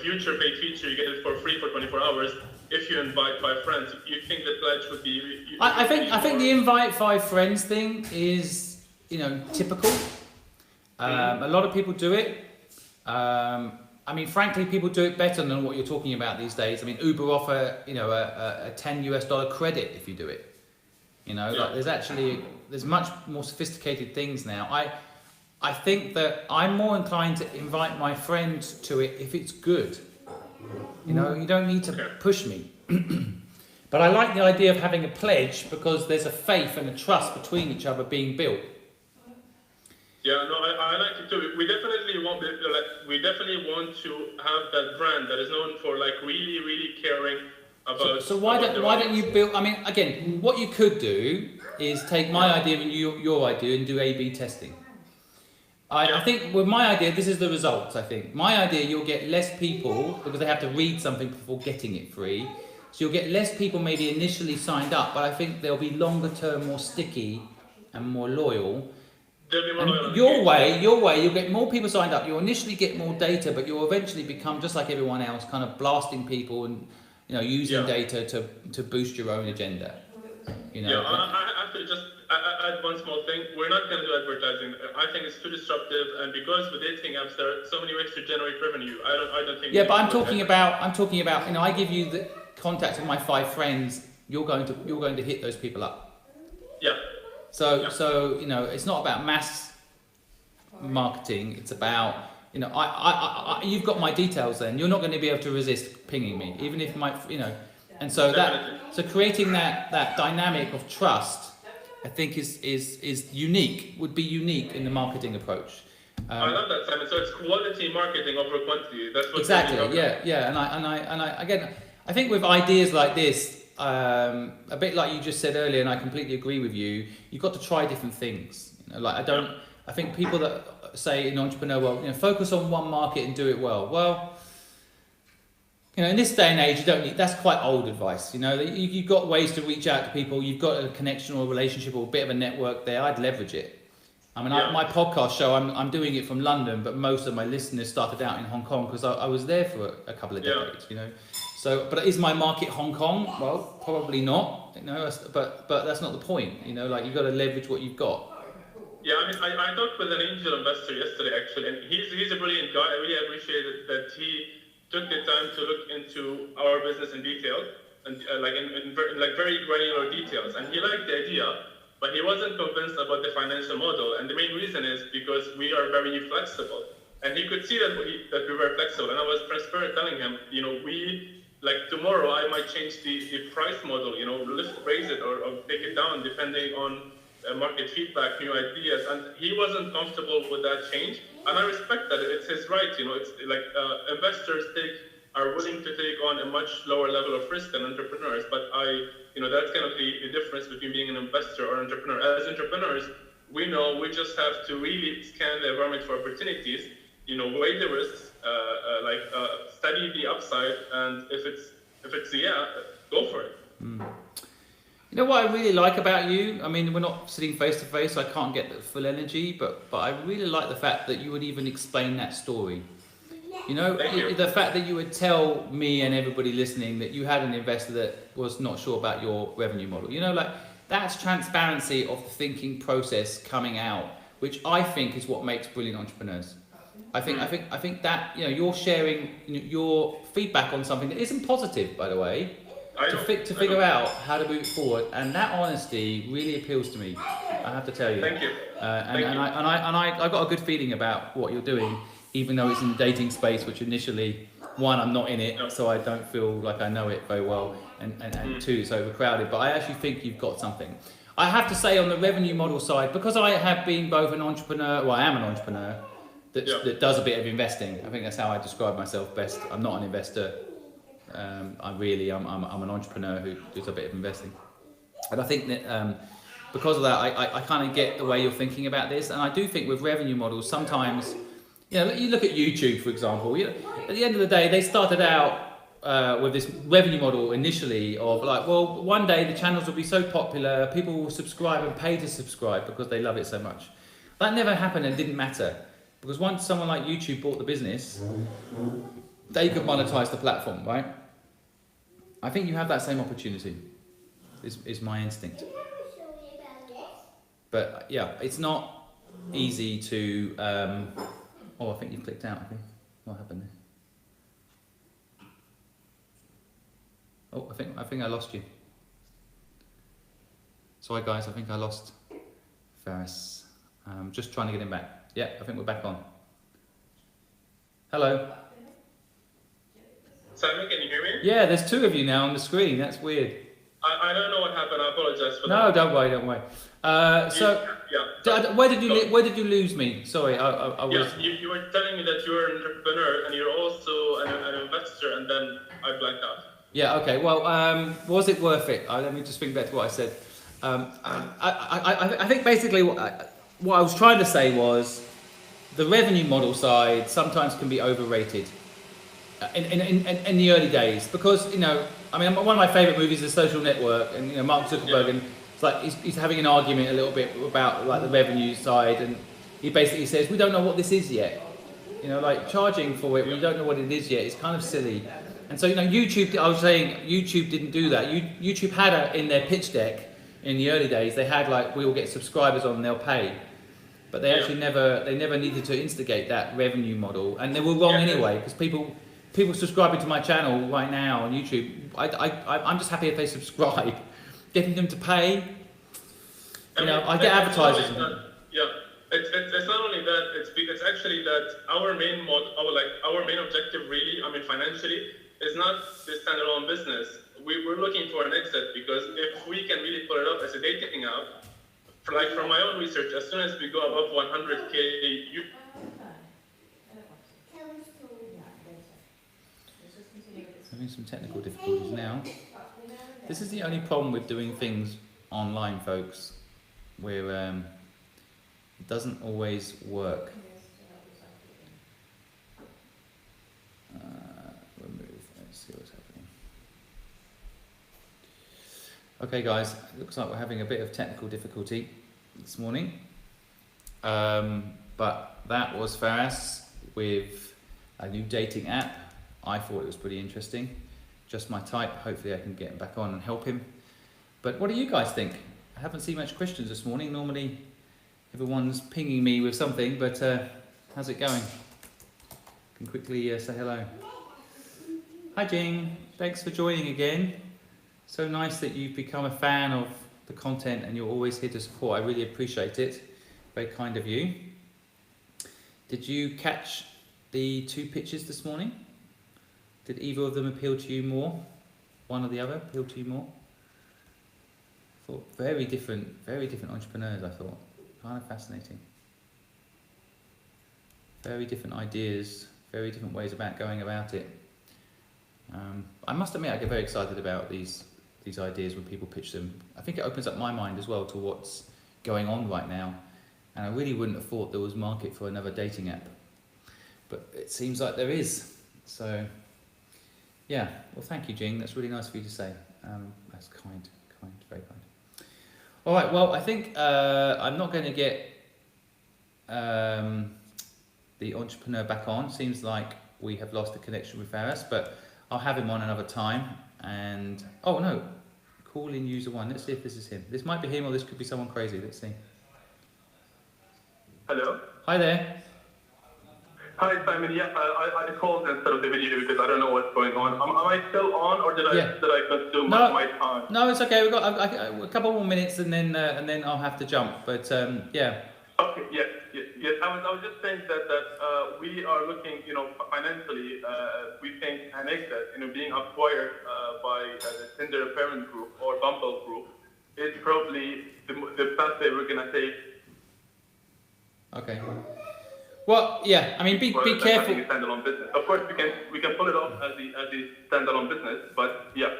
future paid feature, you get it for free for 24 hours if you invite 5 friends? You think the pledge would be... I think the invite 5 friends thing is, typical. A lot of people do it. I mean, frankly, people do it better than what you're talking about these days. I mean, Uber offer, you know, a $10 credit if you do it. You know, like there's much more sophisticated things now. I think that I'm more inclined to invite my friends to it if it's good. You know, you don't need to push me. But I like the idea of having a pledge because there's a faith and a trust between each other being built. Yeah, no, I like it too. We definitely want to have that brand that is known for like really, really caring about. So why don't you build? I mean, again, what you could do is take my idea and your idea and do A/B testing. I think with my idea, this is the results. I think my idea, you'll get less people because they have to read something before getting it free. So you'll get less people maybe initially signed up, but I think they'll be longer term, more sticky, and more loyal. And your way, you'll get more people signed up. You'll initially get more data, but you'll eventually become just like everyone else, kind of blasting people and using data to boost your own agenda. Yeah, I have to just add one small thing. We're not going to do advertising. I think it's too disruptive, and because with dating apps, there are so many ways to generate revenue. I don't think. Yeah, but I'm talking about. I give you the contacts of my 5 friends. You're going to hit those people up. Yeah. So it's not about mass marketing. It's about you've got my details. Then you're not going to be able to resist pinging me, even if and so creating that dynamic of trust, I think is unique. Would be unique in the marketing approach. I love that, Simon. So it's quality marketing over quantity. That's what exactly. Yeah. And I again, I think with ideas like this. A bit like you just said earlier, and I completely agree with you. You've got to try different things. I think people that say in entrepreneur, focus on one market and do it well. Well, in this day and age, you don't need. That's quite old advice. You've got ways to reach out to people. You've got a connection or a relationship or a bit of a network there. I'd leverage it. I mean, my podcast show, I'm doing it from London, but most of my listeners started out in Hong Kong because I was there for a couple of decades. So, but is my market Hong Kong? Well, probably not. But that's not the point. You've got to leverage what you've got. Yeah, I mean, I talked with an angel investor yesterday actually, and he's a brilliant guy. I really appreciated that he took the time to look into our business in detail and in very granular details. And he liked the idea, but he wasn't convinced about the financial model. And the main reason is because we are very flexible. And he could see that we were flexible. And I was transparent, telling him, tomorrow I might change the price model, raise it or take it down depending on market feedback, new ideas. And he wasn't comfortable with that change. And I respect that. It's his right. It's like investors are willing to take on a much lower level of risk than entrepreneurs. But that's kind of the difference between being an investor or entrepreneur. As entrepreneurs, we know we just have to really scan the environment for opportunities, weigh the risks, study the upside, and if it's go for it. You know what I really like about you? I mean, we're not sitting face to face, so I can't get the full energy, but I really like the fact that you would even explain that story. The fact that you would tell me and everybody listening that you had an investor that was not sure about your revenue model. That's transparency of the thinking process coming out, which I think is what makes brilliant entrepreneurs. I think that you're sharing your feedback on something that isn't positive, by the way, to figure out how to move forward, and that honesty really appeals to me. I have to tell you. Thank you. I got a good feeling about what you're doing, even though it's in the dating space, which initially, one, I'm not in it, so I don't feel like I know it very well, and two, it's overcrowded. But I actually think you've got something. I have to say, on the revenue model side, because I have been both an entrepreneur, well, I am an entrepreneur that does a bit of investing. I think that's how I describe myself best. I'm not an investor. I'm an entrepreneur who does a bit of investing. And I think that because of that, I kind of get the way you're thinking about this. And I do think with revenue models, sometimes, you look at YouTube, for example. At the end of the day, they started out with this revenue model initially of one day the channels will be so popular, people will subscribe and pay to subscribe because they love it so much. That never happened and didn't matter. Because once someone like YouTube bought the business, they could monetize the platform, right? I think you have that same opportunity, is my instinct. But yeah, it's not easy to. Oh, I think you clicked out. I think what happened there? Oh, I think I lost you. Sorry, guys. I think I lost Faris. Just trying to get him back. Yeah, I think we're back on. Hello. Simon, can you hear me? Yeah, there's two of you now on the screen. That's weird. I don't know what happened. I apologize for that. No, don't worry, don't worry. Where did you lose me? Sorry, I was. Yeah, you were telling me that you're an entrepreneur and you're also an investor, and then I blanked out. Yeah. Okay. Well, was it worth it? Let me just think back to what I said. I think basically what I was trying to say was the revenue model side sometimes can be overrated in the early days, because I mean, one of my favourite movies is Social Network, and Mark Zuckerberg, and it's like he's having an argument a little bit about like the revenue side, and he basically says we don't know what this is yet. Like charging for it, we don't know what it is yet. It's kind of silly. And so YouTube. I was saying YouTube didn't do that. YouTube had in their pitch deck in the early days. They had like, we will get subscribers on, and they'll pay. But they actually never needed to instigate that revenue model, and they were wrong anyway, because people subscribing to my channel right now on YouTube, I'm just happy if they subscribe. Getting them to pay, I get advertisers. It's not only that. It's actually that our main objective, really, I mean, financially, is not this standalone business. We're looking for an exit, because if we can really put it up as a dating app, from my own research, as soon as we go above 100K, Having some technical difficulties now. This is the only problem with doing things online, folks, where it doesn't always work. Remove. Let's see what's happening. Okay, guys, it looks like we're having a bit of technical difficulty this morning, but that was Faris with a new dating app. I thought it was pretty interesting. Just my type. Hopefully I can get him back on and help him. But what do you guys think? I haven't seen much questions this morning. Normally everyone's pinging me with something, but how's it going? Can quickly say hello. Hi Jing, thanks for joining again. So nice that you've become a fan of the content and you're always here to support. I really appreciate it. Very kind of you. Did you catch the two pitches this morning? Did either of them appeal to you more? One or the other appeal to you more? I thought very different entrepreneurs, I thought. Kind of fascinating. Very different ideas, very different ways about going about it. I must admit, I get very excited about these ideas when people pitch them. I think it opens up my mind as well to what's going on right now. And I really wouldn't have thought there was market for another dating app. But it seems like there is. So, yeah. Well, thank you, Jing. That's really nice of you to say. That's kind, very kind. All right. Well, I think I'm not going to get the entrepreneur back on. Seems like we have lost the connection with Faris, but I'll have him on another time. And oh no, call in user one. Let's see if this is him. This might be him, or this could be someone crazy. Let's see. Hello. Hi there. Hi Simon. Yeah, I called instead of the video because I don't know what's going on. Am I still on, or did I consume my time? No, it's okay. We've got a couple more minutes, and then I'll have to jump. But yeah. Okay. Yes. I was just saying that we are looking, financially. We think an exit, being acquired by the Tinder parent group or Bumble group, is probably the path that we're gonna take. Okay. Well, yeah. I mean, be careful. A standalone business. Of course, we can pull it off as the standalone business, but yeah.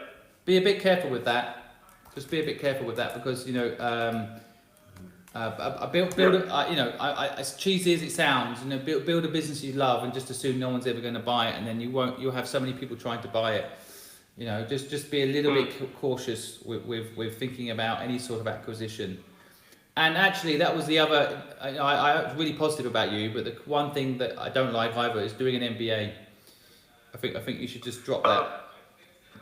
Be a bit careful with that. Just be a bit careful with that, because as cheesy as it sounds, build a business you love and just assume no one's ever going to buy it, and then you'll have so many people trying to buy it. Just be a little bit cautious with thinking about any sort of acquisition. And actually, that was the other. I was really positive about you, but the one thing that I don't like either is doing an MBA. I think you should just drop that.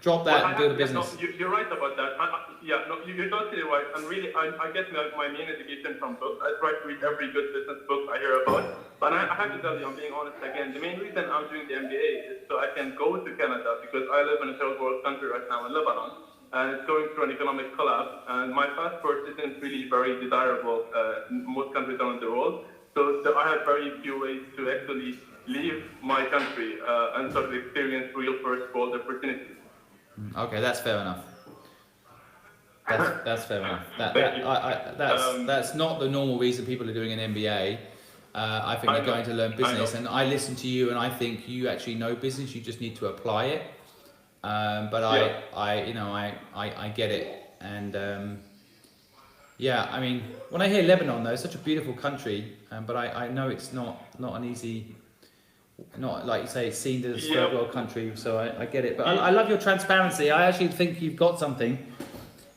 drop that and build a No, business. you're right about that. You're totally right. And really, I get my main education from books. I try to read every good business book I hear about. But I have to tell you, I'm being honest again, the main reason I'm doing the MBA is so I can go to Canada, because I live in a third world country right now in Lebanon, and it's going through an economic collapse, and my passport isn't really very desirable in most countries around the world. So I have very few ways to actually leave my country and sort of experience real first world opportunities. Okay, that's fair enough. That's fair enough. That's not the normal reason people are doing an MBA. I think they're going to learn business, and I listen to you, and I think you actually know business. You just need to apply it. But I get it, and yeah, I mean, when I hear Lebanon, though, it's such a beautiful country, but I know it's not an easy, not like you say, it's seen as a third world country, so I get it. But I love your transparency. I actually think you've got something,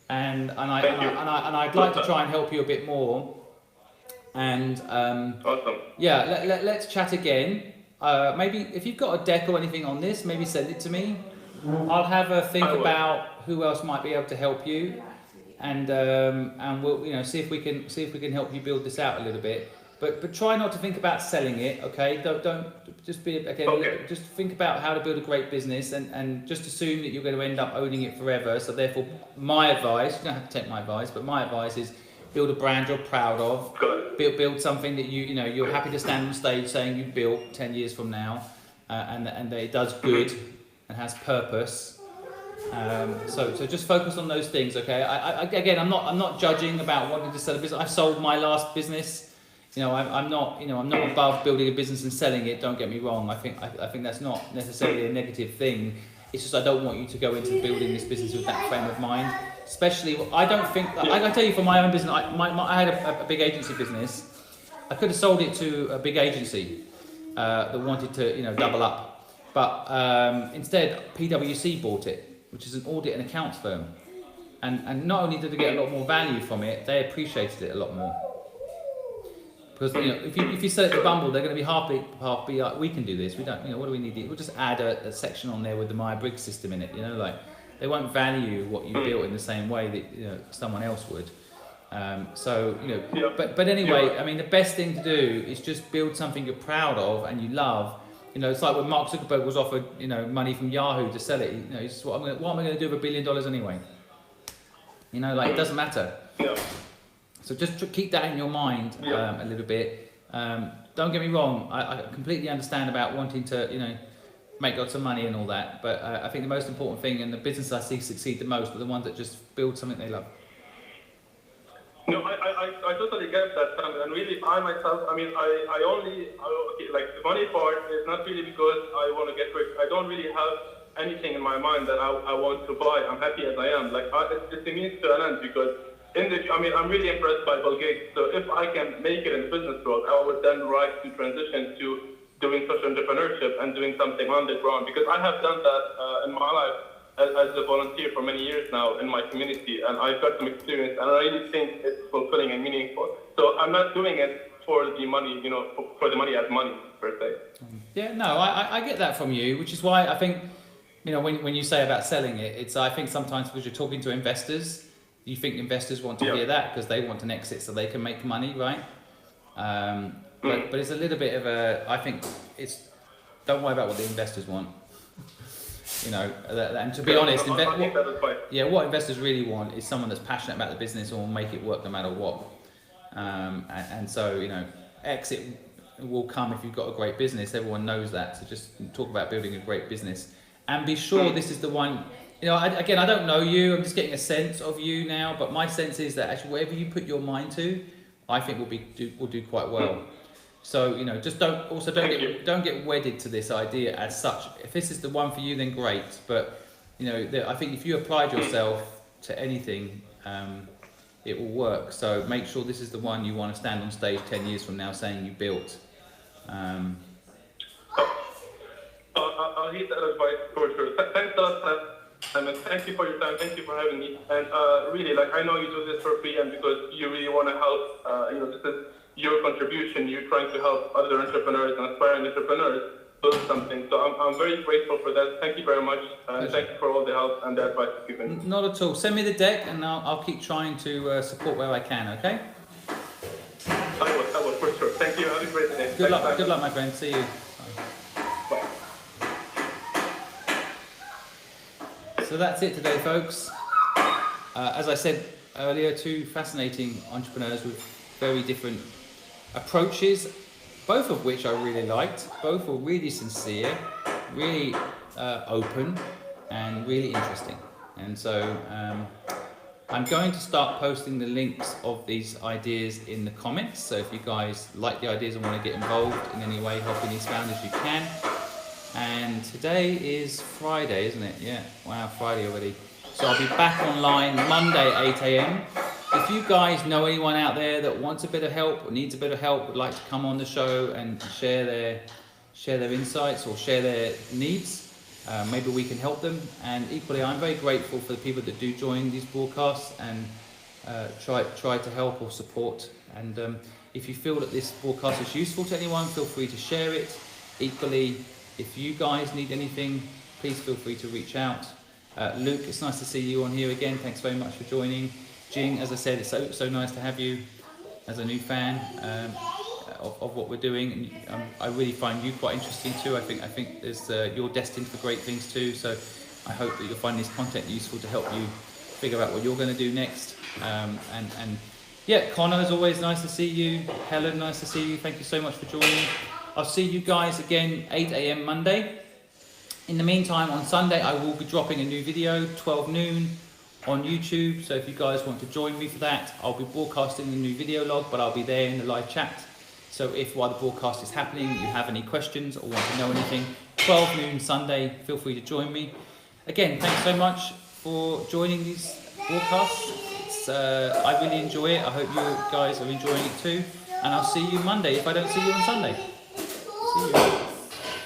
and I'd like to try and help you a bit more. And Awesome. yeah, let's chat again. Maybe if you've got a deck or anything on this, maybe send it to me. I'll have a think about who else might be able to help you, and we'll see if we can help you build this out a little bit. But try not to think about selling it, okay? Don't just be okay. Just think about how to build a great business, and just assume that you're going to end up owning it forever. So therefore, my advice, you don't have to take my advice, but my advice is build a brand you're proud of. Build something that you're happy to stand on stage saying you built 10 years from now, and that it does good and has purpose. So just focus on those things, okay? Again, I'm not judging about wanting to sell a business. I've sold my last business. I'm not above building a business and selling it. Don't get me wrong. I think that's not necessarily a negative thing. It's just I don't want you to go into building this business with that frame of mind. Especially, I don't think. I can tell you, for my own business, I had a big agency business. I could have sold it to a big agency that wanted to double up, but instead PwC bought it, which is an audit and accounts firm, and not only did they get a lot more value from it, they appreciated it a lot more. Because if you sell it to Bumble, they're going to be half be like, we can do this. We don't, what do we need? We'll just add a section on there with the Myers-Briggs system in it. Like they won't value what you built in the same way that someone else would. But anyway, I mean, the best thing to do is just build something you're proud of and you love. It's like when Mark Zuckerberg was offered money from Yahoo to sell it. He's just, what am I going to do with $1 billion anyway? It doesn't matter. Yeah. So just keep that in your mind a little bit. Don't get me wrong, I completely understand about wanting to, make lots of money and all that, but I think the most important thing, and the business I see succeed the most, are the ones that just build something they love. No, I totally get that, Sam, and really I myself, I mean, like the money part is not really because I want to get rich. I don't really have anything in my mind that I want to buy. I'm happy as I am. Like it's a means to an end, because I'm really impressed by Bill Gates. So if I can make it in the business world, I would then like to transition to doing social entrepreneurship and doing something on the ground, because I have done that in my life as a volunteer for many years now in my community, and I've got some experience, and I really think it's fulfilling and meaningful. So I'm not doing it for the money, for the money as money per se. Yeah, no, I get that from you, which is why I think, when you say about selling it, it's I think sometimes because you're talking to investors. You think investors want to hear that because they want an exit so they can make money, right? But it's a little bit of I think don't worry about what the investors want. And to be honest, what investors really want is someone that's passionate about the business or will make it work no matter what. And so, exit will come if you've got a great business. Everyone knows that. So just talk about building a great business and be sure this is the one. I don't know you. I'm just getting a sense of you now, but my sense is that actually whatever you put your mind to, I think will do quite well. So just don't get wedded to this idea as such. If this is the one for you, then great. But I think if you applied yourself to anything, it will work. So make sure this is the one you want to stand on stage 10 years from now saying you built. I'll heed that advice for sure. Thanks a lot, Sam. And thank you for your time. Thank you for having me. And really, I know you do this for free, and because you really want to help. This is your contribution. You're trying to help other entrepreneurs and aspiring entrepreneurs. build something. So I'm very grateful for that. Thank you very much. Thank you for all the help and the advice you've given. Not at all. Send me the deck and I'll keep trying to support where I can, okay? I will, for sure. Thank you. Have a great day. Good luck, my friend. See you. Bye. So that's it today, folks. As I said earlier, two fascinating entrepreneurs with very different approaches, both of which I really liked. Both were really sincere, really open, and really interesting. And so I'm going to start posting the links of these ideas in the comments. So if you guys like the ideas and want to get involved in any way helping these founders, you can. And today is Friday, isn't it? Yeah, wow, Friday already. So I'll be back online Monday 8 a.m. If you guys know anyone out there that wants a bit of help or needs a bit of help, would like to come on the show and share their insights or share their needs, maybe we can help them. And equally, I'm very grateful for the people that do join these broadcasts and try to help or support. And if you feel that this broadcast is useful to anyone, feel free to share it. Equally, if you guys need anything, please feel free to reach out. Luke, it's nice to see you on here again. Thanks very much for joining. Jing, as I said, it's so nice to have you as a new fan of what we're doing. And I really find you quite interesting too. I think there's you're destined for great things too. So I hope that you'll find this content useful to help you figure out what you're going to do next. And yeah, Connor, as always, nice to see you. Helen, nice to see you. Thank you so much for joining. I'll see you guys again 8 a.m. Monday. In the meantime, on Sunday, I will be dropping a new video, 12 noon, on YouTube. So if you guys want to join me for that, I'll be broadcasting the new video log, but I'll be there in the live chat. So if while the broadcast is happening, you have any questions or want to know anything, 12 noon Sunday, feel free to join me. Again, thanks so much for joining these broadcasts. I really enjoy it. I hope you guys are enjoying it too. And I'll see you Monday if I don't see you on Sunday. See you.